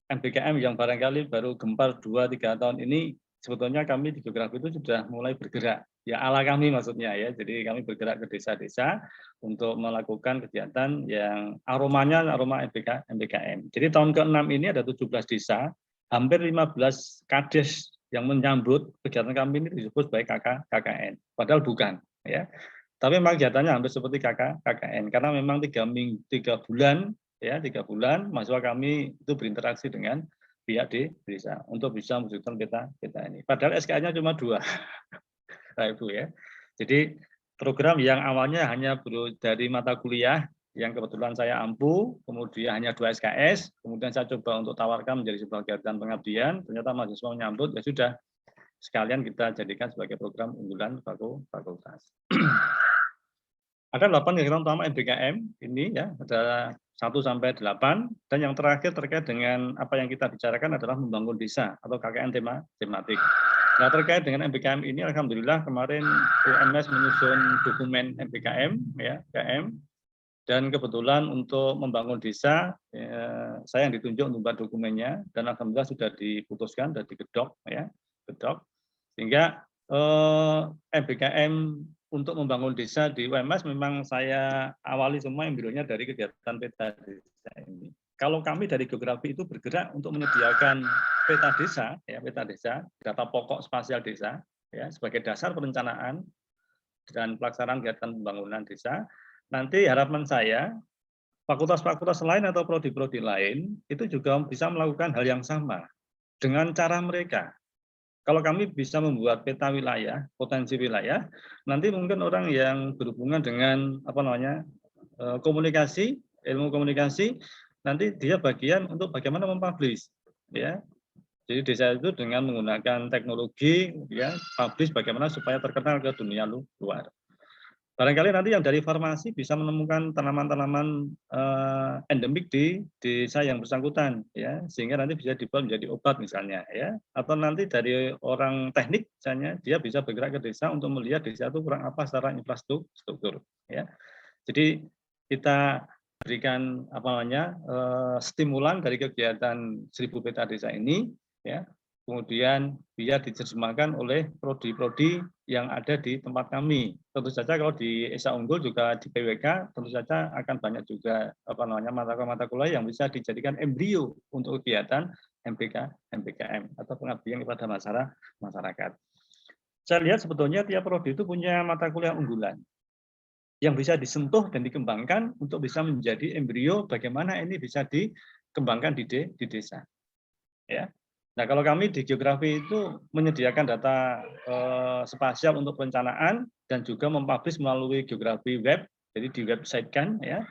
MBKM yang barangkali baru gempar 2-3 tahun ini, sebetulnya kami di geografi itu sudah mulai bergerak. Ya ala kami maksudnya ya. Jadi kami bergerak ke desa-desa untuk melakukan kegiatan yang aromanya aroma MBKM. Jadi tahun ke-6 ini ada 17 desa, hampir 15 kades yang menyambut kegiatan kami ini disebut sebagai KKN, padahal bukan, ya. Tapi memang kegiatannya hampir seperti KKN, karena memang 3 bulan, ya 3 bulan, mahasiswa kami itu berinteraksi dengan pihak di desa untuk bisa mewujudkan peta ini. Padahal SKN-nya cuma 2, nah, Ibu ya. Jadi program yang awalnya hanya dari mata kuliah yang kebetulan saya ampu, kemudian hanya 2 SKS, kemudian saya coba untuk tawarkan menjadi sebuah kegiatan pengabdian, ternyata mahasiswa menyambut, ya sudah, sekalian kita jadikan sebagai program unggulan fakultas. Ada 8 kegiatan utama MBKM ini ya, ada 1-8, dan yang terakhir terkait dengan apa yang kita bicarakan adalah membangun desa atau KKN tematik. Nah, terkait dengan MBKM ini, alhamdulillah kemarin UMS menyusun dokumen MBKM ya, KM. Dan kebetulan untuk membangun desa, saya yang ditunjuk untuk membuat dokumennya, dan alhamdulillah sudah diputuskan, sudah digedok, ya, gedok. Sehingga MBKM untuk membangun desa di UMS memang saya awali semua embrionya dari kegiatan peta desa ini. Kalau kami dari geografi itu bergerak untuk menyediakan peta desa, ya, peta desa, data pokok spasial desa, ya, sebagai dasar perencanaan dan pelaksanaan kegiatan pembangunan desa. Nanti harapan saya, fakultas-fakultas lain atau prodi-prodi lain itu juga bisa melakukan hal yang sama dengan cara mereka. Kalau kami bisa membuat peta wilayah, potensi wilayah, nanti mungkin orang yang berhubungan dengan komunikasi, ilmu komunikasi, nanti dia bagian untuk bagaimana mempublish, ya. Jadi desa itu dengan menggunakan teknologi, ya, publish bagaimana supaya terkenal ke dunia luar. Barangkali nanti yang dari farmasi bisa menemukan tanaman-tanaman endemik di desa yang bersangkutan, ya, sehingga nanti bisa dibuat menjadi obat misalnya, ya. Atau nanti dari orang teknik misalnya dia bisa bergerak ke desa untuk melihat desa itu kurang apa secara infrastruktur, ya. Jadi kita berikan stimulan dari kegiatan 1000 peta desa ini, ya. Kemudian biar diterjemahkan oleh prodi-prodi yang ada di tempat kami. Tentu saja kalau di Esa Unggul juga di PWK tentu saja akan banyak juga mata kuliah yang bisa dijadikan embrio untuk kegiatan MBKM atau pengabdian kepada masyarakat. Saya lihat sebetulnya tiap prodi itu punya mata kuliah unggulan yang bisa disentuh dan dikembangkan untuk bisa menjadi embrio bagaimana ini bisa dikembangkan di desa. Ya. Nah, kalau kami di geografi itu menyediakan data spasial untuk perencanaan dan juga mempublish melalui geografi web, jadi di website kan, ya.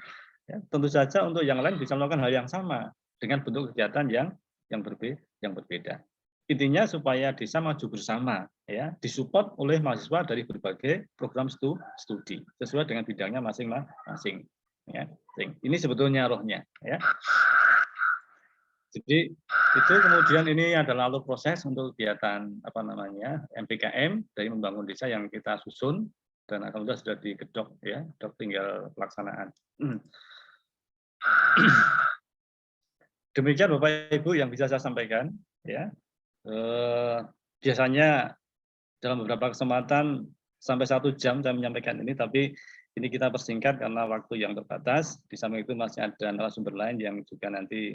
Tentu saja untuk yang lain bisa melakukan hal yang sama dengan bentuk kegiatan yang berbeda. Intinya supaya desa maju bersama, ya, disupport oleh mahasiswa dari berbagai program studi sesuai dengan bidangnya masing-masing. Ya. Ini sebetulnya rohnya, ya. Jadi itu kemudian ini adalah alur proses untuk kegiatan MBKM dari membangun desa yang kita susun dan alhamdulillah sudah digedok, ya, tinggal pelaksanaan. Demikian Bapak Ibu yang bisa saya sampaikan, ya. Biasanya dalam beberapa kesempatan sampai 1 jam saya menyampaikan ini, tapi ini kita persingkat karena waktu yang terbatas. Di samping itu masih ada narasumber lain yang juga nanti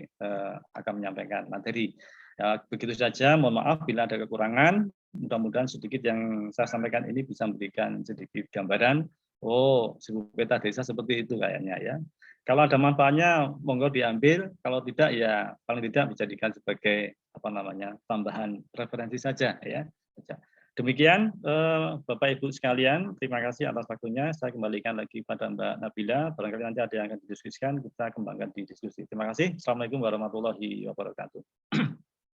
akan menyampaikan materi. Ya, begitu saja, mohon maaf bila ada kekurangan. Mudah-mudahan sedikit yang saya sampaikan ini bisa memberikan sedikit gambaran. Oh, 1000 peta desa seperti itu kayaknya, ya. Kalau ada manfaatnya, monggo diambil. Kalau tidak, ya paling tidak dijadikan sebagai tambahan referensi saja, ya. Demikian Bapak Ibu sekalian, terima kasih atas waktunya. Saya kembalikan lagi pada Mbak Nabila. Barangkali nanti ada yang akan didiskusikan, kita kembangkan di diskusi. Terima kasih. Assalamualaikum warahmatullahi wabarakatuh.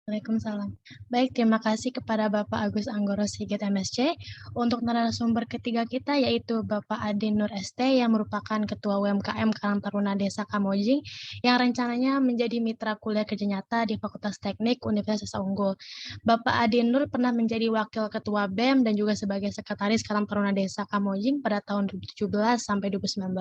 Waalaikumsalam. Baik, terima kasih kepada Bapak Agus Anggoro Sigit MSC. Untuk narasumber ketiga kita yaitu Bapak Adi Nur ST yang merupakan Ketua UMKM Karang Taruna Desa Kamojing yang rencananya menjadi mitra kuliah kerja nyata di Fakultas Teknik Universitas Unggul. Bapak Adi Nur pernah menjadi Wakil Ketua BEM dan juga sebagai Sekretaris Karang Taruna Desa Kamojing pada tahun 2017 sampai 2019.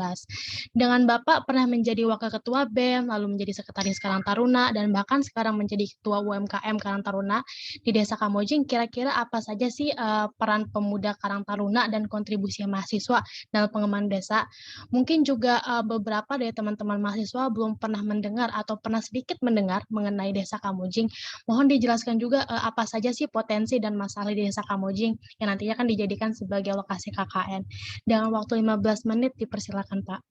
Dengan Bapak pernah menjadi Wakil Ketua BEM, lalu menjadi Sekretaris Karang Taruna, dan bahkan sekarang menjadi Ketua UMKM Karang Taruna di Desa Kamojing, kira-kira apa saja sih peran pemuda Karang Taruna dan kontribusi mahasiswa dalam pengembangan desa? Mungkin juga beberapa dari teman-teman mahasiswa belum pernah mendengar atau pernah sedikit mendengar mengenai Desa Kamojing. Mohon dijelaskan juga apa saja sih potensi dan masalah di Desa Kamojing yang nantinya akan dijadikan sebagai lokasi KKN. Dengan waktu 15 menit dipersilakan, Pak.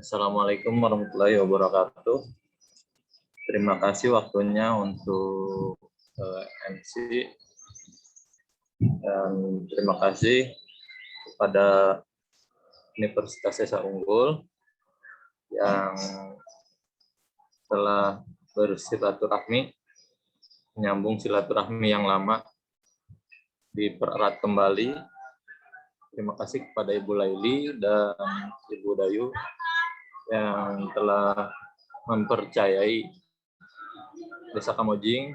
Assalamualaikum warahmatullahi wabarakatuh. Terima kasih waktunya untuk MC dan terima kasih kepada Universitas Desa Unggul yang telah bersilaturahmi, menyambung silaturahmi yang lama, dipererat kembali. Terima kasih kepada Ibu Laili dan Ibu Dayu yang telah mempercayai Desa Kamojing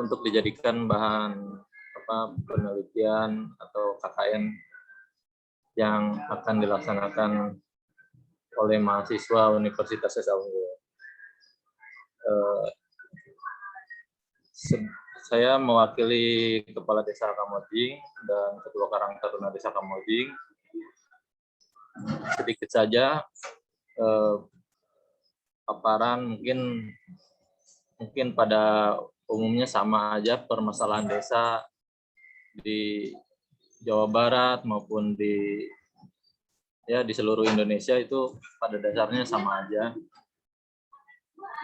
untuk dijadikan bahan penelitian atau KKN yang akan dilaksanakan oleh mahasiswa Universitas Desa Unggul. Saya mewakili Kepala Desa Kamojing dan Ketua Karang Taruna Desa Kamojing. Sedikit saja paparan mungkin pada umumnya sama aja permasalahan desa di Jawa Barat maupun di seluruh Indonesia itu pada dasarnya sama aja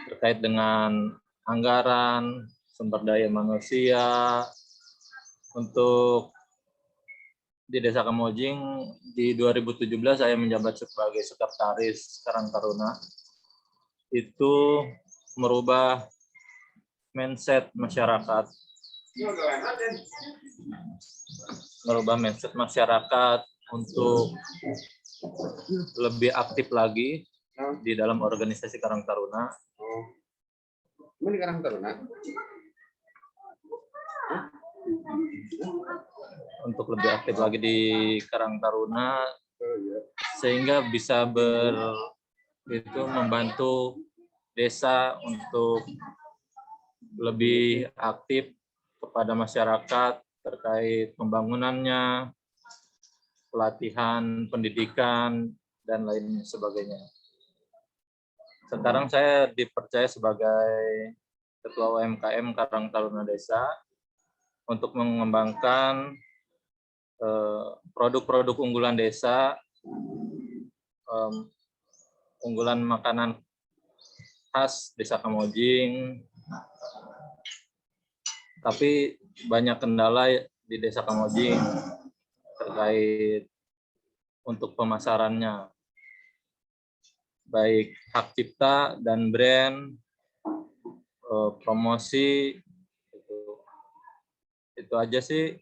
terkait dengan anggaran, sumber daya manusia. Untuk di Desa Kamojing di 2017 saya menjabat sebagai Sekretaris Karang Taruna. Itu merubah mindset masyarakat. Untuk lebih aktif lagi di dalam organisasi Karang Taruna.
Ini Karang Taruna.
Untuk lebih aktif lagi di Karang Taruna sehingga bisa membantu desa untuk lebih aktif kepada masyarakat terkait pembangunannya, pelatihan, pendidikan, dan lain sebagainya. Sekarang saya dipercaya sebagai Ketua UMKM Karang Taruna Desa untuk mengembangkan produk-produk unggulan desa, unggulan makanan khas Desa Kamojing. Tapi banyak kendala di Desa Kamojing terkait untuk pemasarannya, baik hak cipta dan brand, promosi, itu aja sih.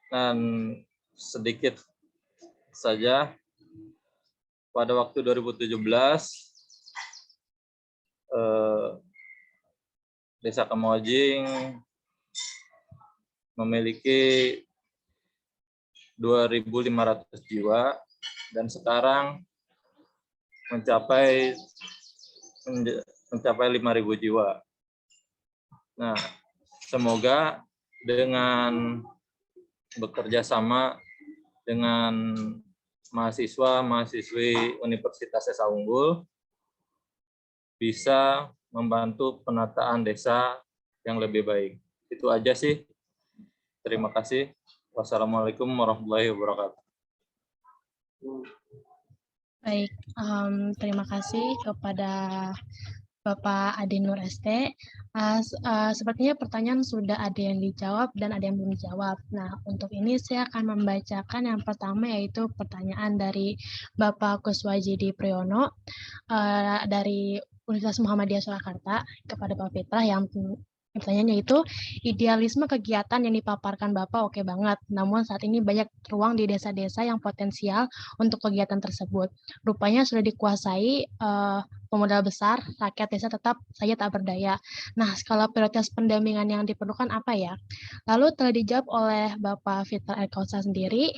Dan sedikit saja, pada waktu 2017 Desa Kamojing memiliki 2.500 jiwa dan sekarang mencapai 5.000 jiwa. Nah, semoga dengan bekerja sama dengan mahasiswa-mahasiswi Universitas Desa Unggul bisa membantu penataan desa yang lebih baik. Itu aja sih. Terima kasih. Wassalamualaikum warahmatullahi wabarakatuh.
Baik, terima kasih kepada Bapak Adi Nur ST. Sepertinya pertanyaan sudah ada yang dijawab dan ada yang belum dijawab. Nah, untuk ini saya akan membacakan yang pertama, yaitu pertanyaan dari Bapak Kuswajidi Priyono dari Universitas Muhammadiyah Surakarta kepada Pak Fitrah, yang pertanyaannya itu, idealisme kegiatan yang dipaparkan Bapak oke banget, namun saat ini banyak ruang di desa-desa yang potensial untuk kegiatan tersebut. Rupanya sudah dikuasai pemodal besar, rakyat desa tetap saja tak berdaya. Nah, skala prioritas pendampingan yang diperlukan apa ya? Lalu telah dijawab oleh Bapak Fitrah Ekausar sendiri,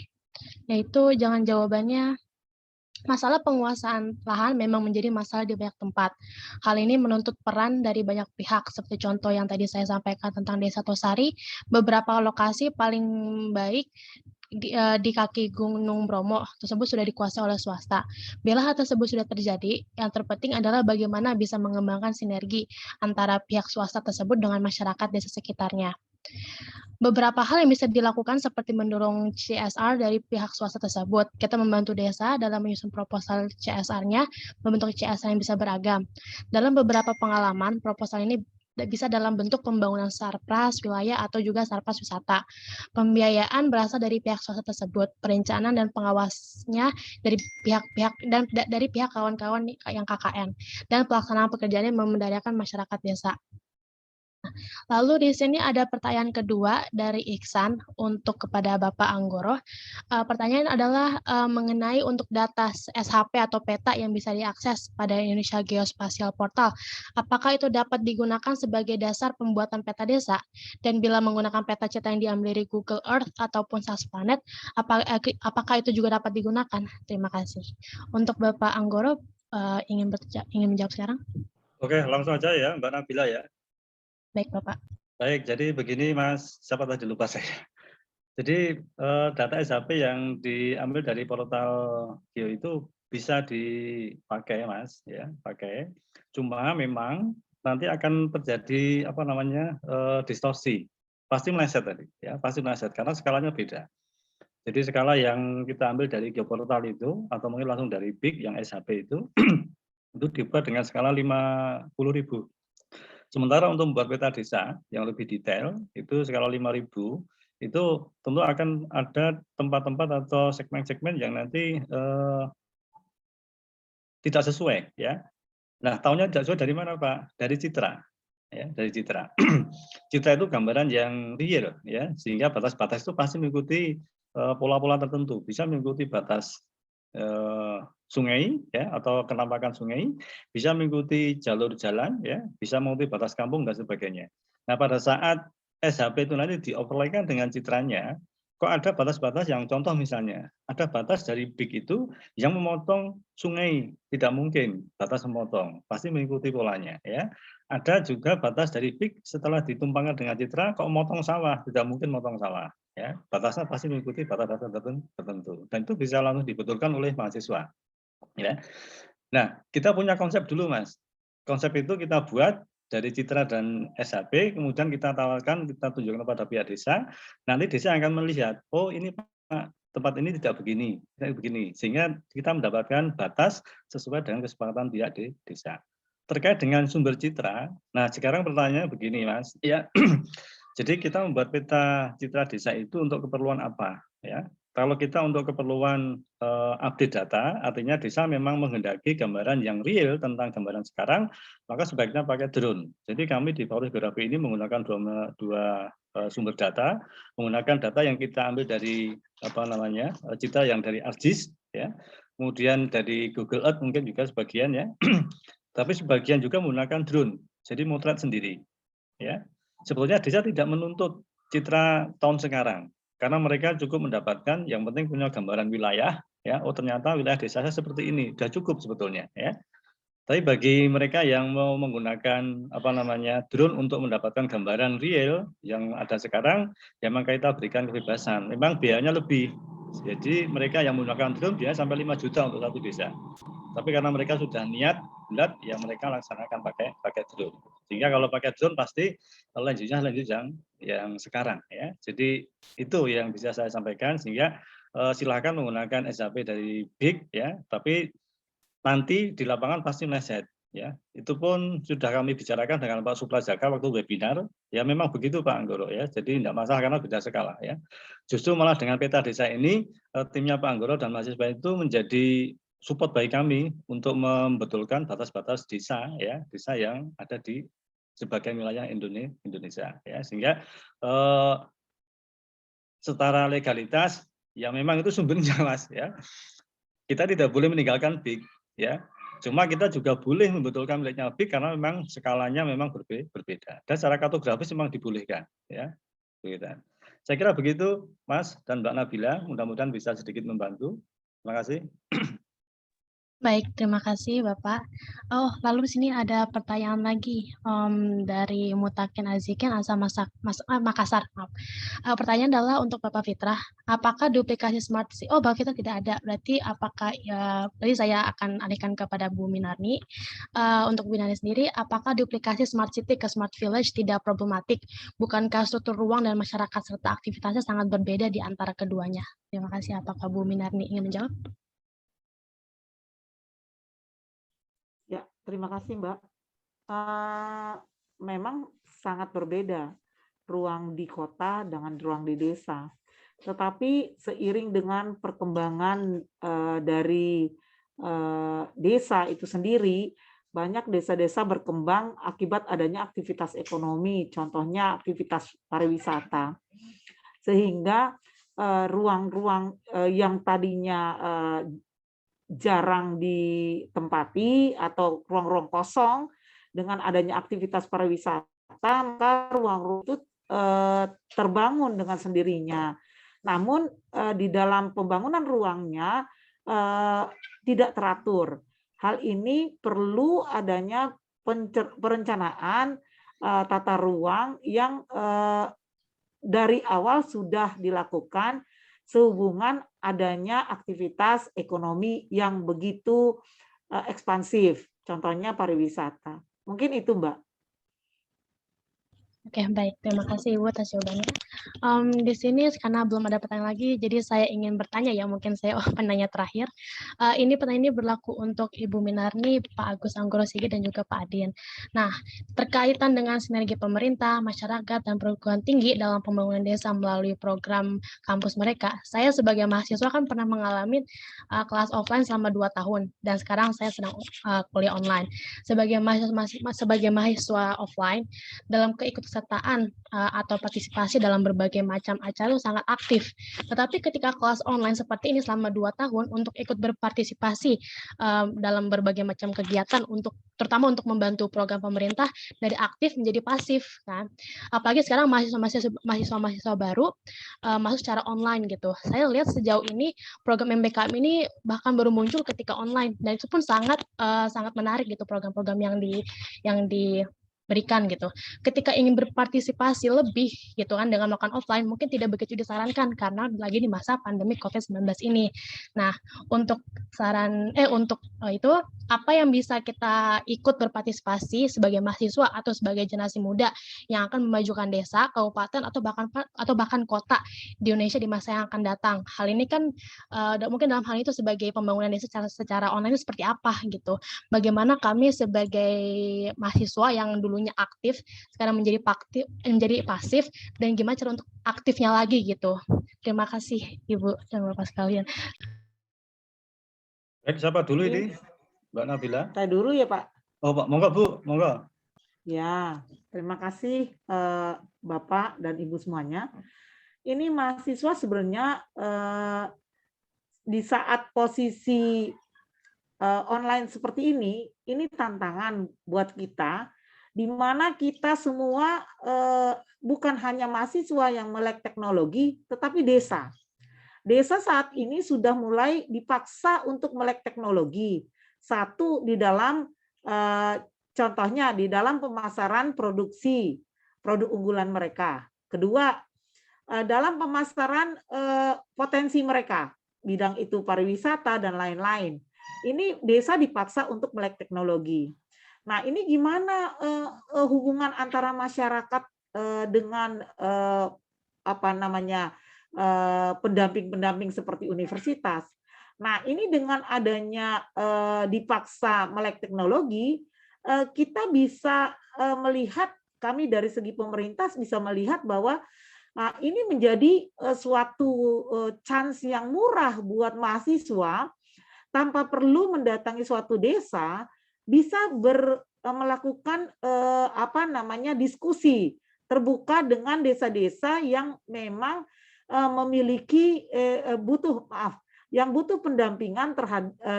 yaitu jangan jawabannya, masalah penguasaan lahan memang menjadi masalah di banyak tempat. Hal ini menuntut peran dari banyak pihak, seperti contoh yang tadi saya sampaikan tentang Desa Tosari, beberapa lokasi paling baik di kaki Gunung Bromo tersebut sudah dikuasai oleh swasta. Bila hal tersebut sudah terjadi, yang terpenting adalah bagaimana bisa mengembangkan sinergi antara pihak swasta tersebut dengan masyarakat desa sekitarnya. Beberapa hal yang bisa dilakukan seperti mendorong CSR dari pihak swasta tersebut. Kita membantu desa dalam menyusun proposal CSR-nya, membentuk CSR yang bisa beragam. Dalam beberapa pengalaman, proposal ini bisa dalam bentuk pembangunan sarpras wilayah atau juga sarpras wisata. Pembiayaan berasal dari pihak swasta tersebut, perencanaan dan pengawasnya dari pihak-pihak dan dari pihak kawan-kawan yang KKN, dan pelaksanaan pekerjaannya memberdayakan masyarakat desa. Lalu di sini ada pertanyaan kedua dari Iksan untuk kepada Bapak Anggoro. Pertanyaan adalah mengenai untuk data SHP atau peta yang bisa diakses pada Indonesia Geospatial Portal. Apakah itu dapat digunakan sebagai dasar pembuatan peta desa? Dan bila menggunakan peta cetak yang diambil dari Google Earth ataupun Sasplanet, apakah itu juga dapat digunakan? Terima kasih. Untuk Bapak Anggoro, ingin menjawab sekarang?
Oke, langsung aja ya Mbak Nabila ya.
Baik, Bapak.
Baik, jadi begini Mas, siapa tadi lupa saya. Jadi data SHP yang diambil dari portal Geo itu bisa dipakai Mas, ya, pakai. Cuma memang nanti akan terjadi apa namanya distorsi, pasti meleset tadi, ya, pasti meleset karena skalanya beda. Jadi skala yang kita ambil dari Geoportal itu atau mungkin langsung dari BIG yang SHP itu itu dibuat dengan skala 50.000. Sementara untuk membuat peta desa yang lebih detail, itu skala 5.000, itu tentu akan ada tempat-tempat atau segmen-segmen yang nanti tidak sesuai. Ya. Nah, tahunya tidak sesuai dari mana, Pak? Dari citra. Ya, dari citra. Citra itu gambaran yang real, ya, sehingga batas-batas itu pasti mengikuti pola-pola tertentu. Bisa mengikuti batas sungai, ya, atau kenampakan sungai, bisa mengikuti jalur jalan, ya, bisa mengikuti batas kampung dan sebagainya. Nah, pada saat SHP itu nanti dioverlaykan dengan citranya, kok ada batas-batas yang contoh misalnya, ada batas dari BIG itu yang memotong sungai, tidak mungkin batas memotong, pasti mengikuti polanya, ya. Ada juga batas dari BIG setelah ditumpangkan dengan citra, kok memotong sawah, tidak mungkin memotong sawah. Ya, batasnya pasti mengikuti batas-batas tertentu dan itu bisa langsung dibetulkan oleh mahasiswa. Ya. Nah, kita punya konsep dulu, Mas. Konsep itu kita buat dari citra dan SHP, kemudian kita tawarkan, kita tunjukkan kepada pihak desa. Nanti desa akan melihat, oh ini Pak, tempat ini tidak begini, sehingga kita mendapatkan batas sesuai dengan kesepakatan pihak di desa. Terkait dengan sumber citra, nah sekarang pertanyaannya begini, Mas. Ya. Jadi kita membuat peta citra desa itu untuk keperluan apa? Ya, kalau kita untuk keperluan update data, artinya desa memang menghendaki gambaran yang real tentang gambaran sekarang, maka sebaiknya pakai drone. Jadi kami di Fakultas Geografi ini menggunakan dua sumber data, menggunakan data yang kita ambil dari apa namanya citra yang dari ArcGIS, ya, kemudian dari Google Earth mungkin juga sebagian ya, tapi sebagian juga menggunakan drone, jadi motret sendiri, ya. Sebetulnya desa tidak menuntut citra tahun sekarang karena mereka cukup mendapatkan yang penting punya gambaran wilayah, ya, oh ternyata wilayah desa saya seperti ini, sudah cukup sebetulnya, ya. Tapi bagi mereka yang mau menggunakan apa namanya drone untuk mendapatkan gambaran real yang ada sekarang, ya maka kita berikan kebebasan. Memang biayanya lebih. Jadi mereka yang menggunakan drone biaya sampai 5 juta untuk satu desa. Tapi karena mereka sudah niat bulat, ya mereka laksanakan pakai drone. Sehingga kalau pakai drone pasti lanjut yang sekarang, ya. Jadi itu yang bisa saya sampaikan, sehingga silakan menggunakan SHP dari BIG, ya. Tapi nanti di lapangan pasti meleset. Ya, itu pun sudah kami bicarakan dengan Pak Suprajaka waktu webinar. Ya memang begitu Pak Anggoro ya. Jadi tidak masalah karena beda skala ya. Justru malah dengan peta desa ini timnya Pak Anggoro dan mahasiswa itu menjadi support bagi kami untuk membetulkan batas-batas desa ya, desa yang ada di sebagian wilayah Indonesia ya. Sehingga setara legalitas ya memang itu sumbernya Mas ya. Kita tidak boleh meninggalkan BIK ya. Cuma kita juga boleh membetulkan miliknya BIK karena memang skalanya memang berbeda. Dan secara kartografis memang dibolehkan ya. Begitu. Saya kira begitu Mas dan Mbak Nabila, mudah-mudahan bisa sedikit membantu. Terima kasih.
Baik, terima kasih Bapak. Oh, lalu di sini ada pertanyaan lagi dari Mutakin Azikin asal Makassar. Maaf. Pertanyaan adalah untuk Bapak Fitrah, apakah duplikasi Smart City? Oh, Bapak Fitrah tidak ada. Berarti apakah ya? Tadi saya akan alihkan kepada Bu Minarni. Untuk Bu Minarni sendiri, apakah duplikasi Smart City ke Smart Village tidak problematik? Bukankah struktur ruang dan masyarakat serta aktivitasnya sangat berbeda di antara keduanya? Terima kasih. Apakah Bu Minarni ingin menjawab?
Ya, terima kasih Mbak. Memang sangat berbeda ruang di kota dengan ruang di desa. Tetapi seiring dengan perkembangan dari desa itu sendiri, banyak desa-desa berkembang akibat adanya aktivitas ekonomi, contohnya aktivitas pariwisata. Sehingga ruang-ruang yang tadinya jarang ditempati atau ruang-ruang kosong dengan adanya aktivitas pariwisata, maka ruang-ruang itu terbangun dengan sendirinya. Namun di dalam pembangunan ruangnya tidak teratur. Hal ini perlu adanya perencanaan tata ruang yang dari awal sudah dilakukan sehubungan adanya aktivitas ekonomi yang begitu ekspansif, contohnya pariwisata. Mungkin itu, Mbak.
Oke, baik. Terima kasih Ibu atas jawabannya. Di sini karena belum ada pertanyaan lagi, jadi saya ingin bertanya ya, mungkin saya penanya terakhir. Ini pertanyaan ini berlaku untuk Ibu Minarni, Pak Agus Anggoro Sigit, dan juga Pak Adin. Nah, terkaitan dengan sinergi pemerintah, masyarakat, dan perguruan tinggi dalam pembangunan desa melalui program kampus mereka, saya sebagai mahasiswa kan pernah mengalami kelas offline selama 2 tahun, dan sekarang saya sedang kuliah online. Sebagai mahasiswa offline, dalam keikutsertaan atau partisipasi dalam berbagai macam acara itu sangat aktif. Tetapi ketika kelas online seperti ini selama 2 tahun untuk ikut berpartisipasi dalam berbagai macam kegiatan terutama untuk membantu program pemerintah dari aktif menjadi pasif kan. Apalagi sekarang mahasiswa baru masuk secara online gitu. Saya lihat sejauh ini program MBKM ini bahkan baru muncul ketika online dan itu pun sangat menarik gitu program-program yang diberikan gitu. Ketika ingin berpartisipasi lebih gitu kan dengan melakukan offline mungkin tidak begitu disarankan karena lagi di masa pandemi COVID-19 ini. Nah, untuk itu apa yang bisa kita ikut berpartisipasi sebagai mahasiswa atau sebagai generasi muda yang akan memajukan desa, kabupaten atau bahkan kota di Indonesia di masa yang akan datang. Hal ini kan mungkin dalam hal itu sebagai pembangunan desa secara online itu seperti apa gitu. Bagaimana kami sebagai mahasiswa yang dulunya aktif sekarang menjadi pasif dan gimana cara untuk aktifnya lagi gitu. Terima kasih Ibu dan Bapak sekalian.
Baik, siapa dulu ini? Mbak Nabila.
Saya dulu ya Pak.
Oh Pak, monggo Bu, monggo.
Ya, terima kasih Bapak dan Ibu semuanya. Ini mahasiswa sebenarnya di saat posisi online seperti ini tantangan buat kita, di mana kita semua bukan hanya mahasiswa yang melek teknologi, tetapi desa. Desa saat ini sudah mulai dipaksa untuk melek teknologi. Satu, di dalam contohnya di dalam pemasaran produksi produk unggulan mereka. Kedua, dalam pemasaran potensi mereka, bidang itu pariwisata dan lain-lain. Ini desa dipaksa untuk melek teknologi. Nah, ini gimana hubungan antara masyarakat dengan pendamping-pendamping seperti universitas. Nah, ini dengan adanya dipaksa melek teknologi, kita bisa melihat, kami dari segi pemerintah bisa melihat bahwa ini menjadi suatu chance yang murah buat mahasiswa tanpa perlu mendatangi suatu desa, bisa melakukan diskusi terbuka dengan desa-desa yang memang memiliki yang butuh pendampingan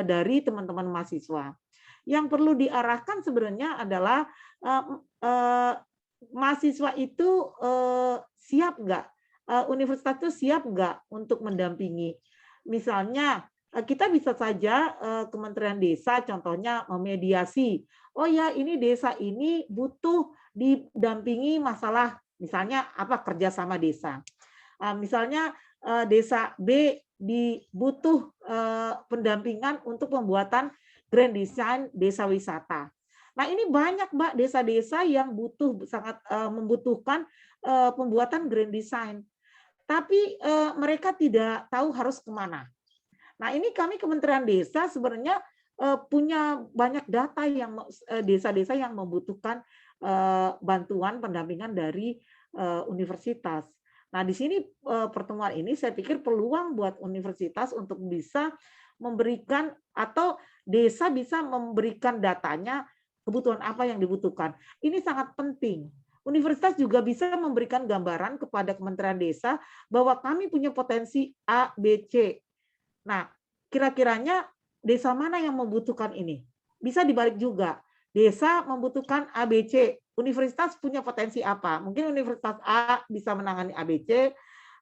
dari teman-teman mahasiswa. Yang perlu diarahkan sebenarnya adalah mahasiswa itu siap nggak, universitas itu siap nggak untuk mendampingi. Misalnya kita bisa saja Kementerian Desa contohnya memediasi, oh ya ini desa ini butuh didampingi masalah misalnya kerjasama desa. Misalnya desa B butuh pendampingan untuk pembuatan grand design desa wisata. Nah ini banyak Mbak desa-desa yang sangat membutuhkan pembuatan grand design, tapi mereka tidak tahu harus kemana. Nah ini kami Kementerian Desa sebenarnya punya banyak data yang desa-desa yang membutuhkan bantuan pendampingan dari universitas. Nah, di sini pertemuan ini saya pikir peluang buat universitas untuk bisa memberikan atau desa bisa memberikan datanya kebutuhan apa yang dibutuhkan. Ini sangat penting. Universitas juga bisa memberikan gambaran kepada Kementerian Desa bahwa kami punya potensi A, B, C. Nah, kira-kiranya desa mana yang membutuhkan ini? Bisa dibalik juga. Desa membutuhkan A, B, C. Universitas punya potensi apa? Mungkin Universitas A bisa menangani ABC,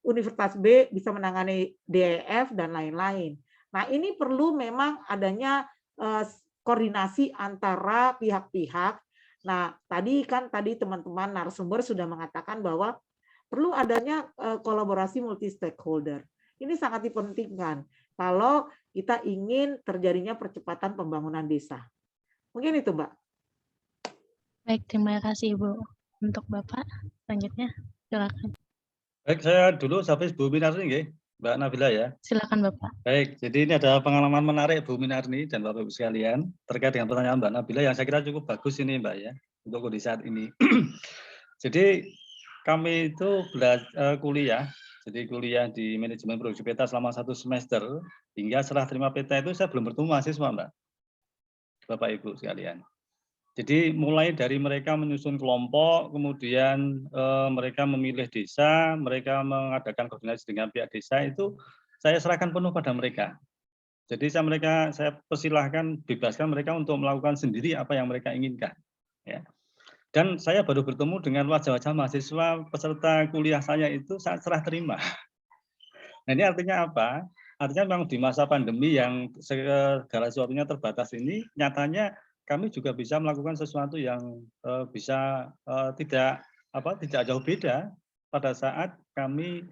Universitas B bisa menangani DEF, dan lain-lain. Nah, ini perlu memang adanya koordinasi antara pihak-pihak. Nah, tadi teman-teman narasumber sudah mengatakan bahwa perlu adanya kolaborasi multi stakeholder. Ini sangat dipentingkan kalau kita ingin terjadinya percepatan pembangunan desa. Mungkin itu, Mbak.
Baik, terima kasih Ibu. Untuk Bapak, selanjutnya silakan.
Baik, saya dulu sampai Bu Minarni, nggih, Mbak Nabila ya.
Silakan Bapak.
Baik, jadi ini ada pengalaman menarik Bu Minarni dan Bapak Ibu sekalian terkait dengan pertanyaan Mbak Nabila yang saya kira cukup bagus ini Mbak ya untuk kondisi saat ini. Jadi kami itu kuliah, jadi kuliah di manajemen produksi peta selama 1 semester hingga serah terima peta itu saya belum bertemu mahasiswa Mbak, Bapak Ibu sekalian. Jadi mulai dari mereka menyusun kelompok, kemudian mereka memilih desa, mereka mengadakan koordinasi dengan pihak desa itu saya serahkan penuh pada mereka. Jadi saya persilahkan, bebaskan mereka untuk melakukan sendiri apa yang mereka inginkan. Ya. Dan saya baru bertemu dengan wajah-wajah mahasiswa peserta kuliah saya itu saat serah terima. Nah ini artinya apa? Artinya memang di masa pandemi yang segala sesuatunya terbatas ini, nyatanya kami juga bisa melakukan sesuatu yang bisa tidak jauh beda pada saat kami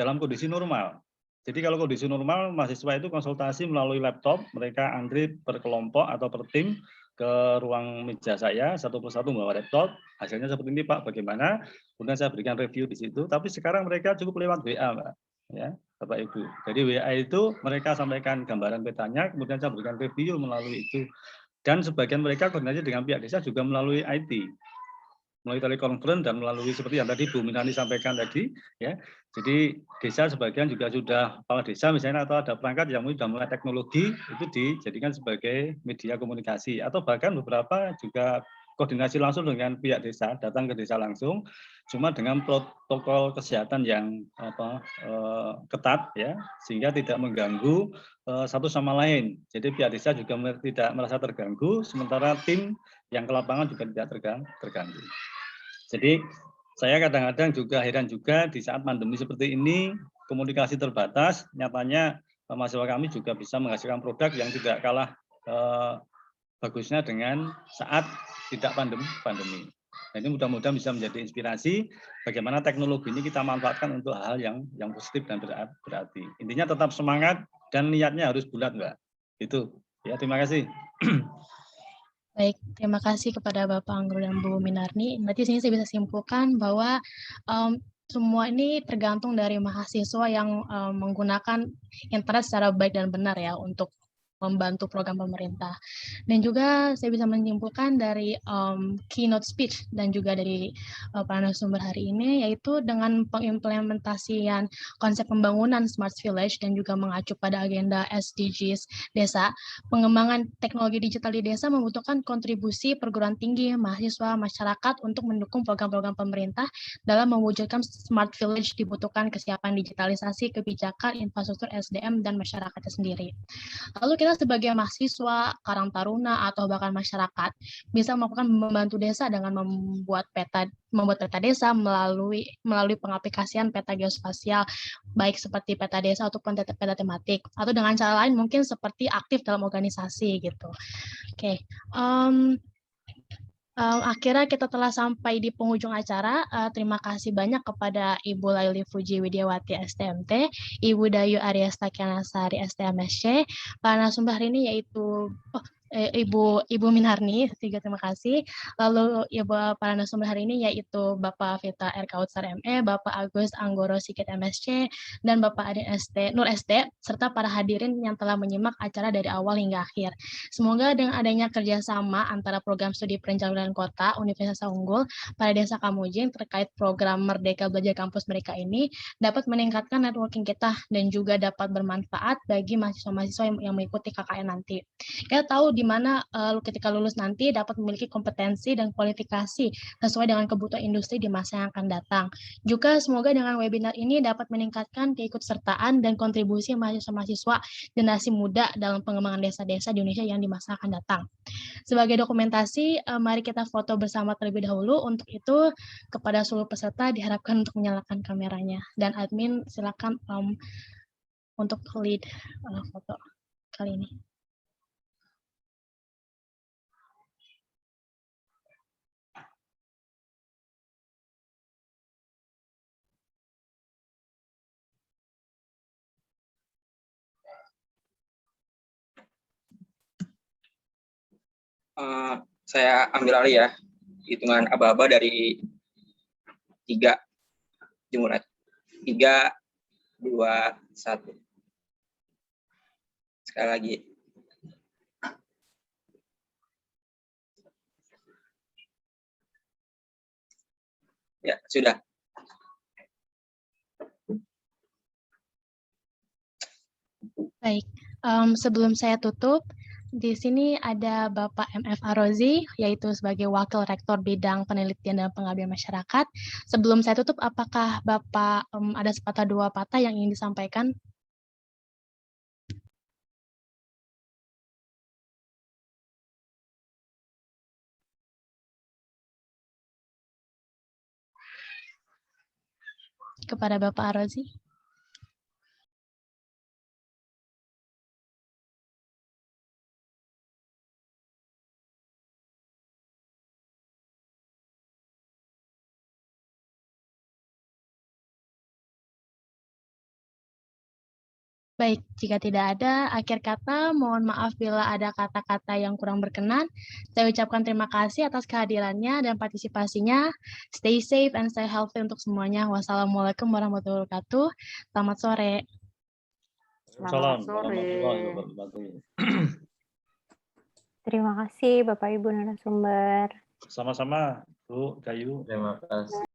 dalam kondisi normal. Jadi kalau kondisi normal, mahasiswa itu konsultasi melalui laptop, mereka antri per kelompok atau per tim ke ruang meja saya, satu persatu membawa laptop, hasilnya seperti ini Pak, bagaimana? Kemudian saya berikan review di situ, tapi sekarang mereka cukup lewat WA Pak, ya Bapak Ibu. Jadi WA itu mereka sampaikan gambaran petanya, kemudian saya berikan review melalui itu. Dan sebagian mereka koordinasi dengan pihak desa juga melalui IT, melalui telekonferensi dan melalui seperti yang tadi Bu Minani sampaikan tadi, ya. Jadi desa sebagian juga sudah kepala desa misalnya atau ada perangkat yang sudah mulai teknologi itu dijadikan sebagai media komunikasi atau bahkan beberapa juga koordinasi langsung dengan pihak desa, datang ke desa langsung, cuma dengan protokol kesehatan yang ketat ya, sehingga tidak mengganggu satu sama lain. Jadi pihak desa juga tidak merasa terganggu, sementara tim yang ke lapangan juga tidak terganggu. Jadi saya kadang-kadang juga heran juga di saat pandemi seperti ini, komunikasi terbatas, nyatanya mahasiswa kami juga bisa menghasilkan produk yang tidak kalah bagusnya dengan saat tidak pandemi. Nah, ini mudah-mudahan bisa menjadi inspirasi bagaimana teknologi ini kita manfaatkan untuk hal yang positif dan berarti. Intinya tetap semangat dan niatnya harus bulat, Mbak. Itu. Ya, terima kasih.
Baik, terima kasih kepada Bapak Anggoro dan Bu Minarni. Berarti sini saya bisa simpulkan bahwa semua ini tergantung dari mahasiswa yang menggunakan internet secara baik dan benar ya untuk membantu program pemerintah. Dan juga saya bisa menyimpulkan dari keynote speech dan juga dari para narasumber hari ini, yaitu dengan pengimplementasian konsep pembangunan Smart Village dan juga mengacu pada agenda SDGs desa, pengembangan teknologi digital di desa membutuhkan kontribusi perguruan tinggi, mahasiswa, masyarakat untuk mendukung program-program pemerintah dalam mewujudkan Smart Village. Dibutuhkan kesiapan digitalisasi, kebijakan, infrastruktur SDM, dan masyarakatnya sendiri. Lalu kita sebagai mahasiswa, karang taruna, atau bahkan masyarakat bisa melakukan membantu desa dengan membuat peta desa melalui pengaplikasian peta geospasial, baik seperti peta desa ataupun peta tematik, atau dengan cara lain mungkin seperti aktif dalam organisasi gitu. Oke. Akhirnya kita telah sampai di penghujung acara. Terima kasih banyak kepada Ibu Laili Fuji Widiawati STMT, Ibu Dayu Aryasta Kianasari STMSC, para narasumber hari ini yaitu Ibu Minharni, terima kasih. Lalu para narasumber hari ini yaitu Bapak Vita R. Kautsar ME, Bapak Agus Anggoro Sigit MSC, dan Bapak Adin Nur ST, serta para hadirin yang telah menyimak acara dari awal hingga akhir. Semoga dengan adanya kerjasama antara program studi perencanaan kota Universitas Unggul pada Desa Kamujing terkait program Merdeka Belajar Kampus mereka ini dapat meningkatkan networking kita dan juga dapat bermanfaat bagi mahasiswa-mahasiswa yang mengikuti KKN nanti. Kita tahu di mana ketika lulus nanti dapat memiliki kompetensi dan kualifikasi sesuai dengan kebutuhan industri di masa yang akan datang. Juga semoga dengan webinar ini dapat meningkatkan keikutsertaan dan kontribusi mahasiswa-mahasiswa generasi muda dalam pengembangan desa-desa di Indonesia yang di masa akan datang. Sebagai dokumentasi, mari kita foto bersama terlebih dahulu. Untuk itu, kepada seluruh peserta diharapkan untuk menyalakan kameranya. Dan admin silakan untuk lead foto kali ini.
Saya ambil alih ya, hitungan aba-aba dari 3 dimulai. 3, 2, 1. Sekali lagi. Ya, sudah.
Baik, sebelum saya tutup, di sini ada Bapak MF Arozi, yaitu sebagai Wakil Rektor Bidang Penelitian dan Pengabdian Masyarakat. Sebelum saya tutup, apakah Bapak ada sepatah dua patah yang ingin disampaikan? Kepada Bapak Arozi. Baik, jika tidak ada akhir kata, mohon maaf bila ada kata-kata yang kurang berkenan. Saya ucapkan terima kasih atas kehadirannya dan partisipasinya. Stay safe and stay healthy untuk semuanya. Wassalamualaikum warahmatullahi wabarakatuh. Selamat sore.
Salam.
Terima kasih Bapak Ibu narasumber.
Sama-sama, Bu Dayu.
Terima kasih.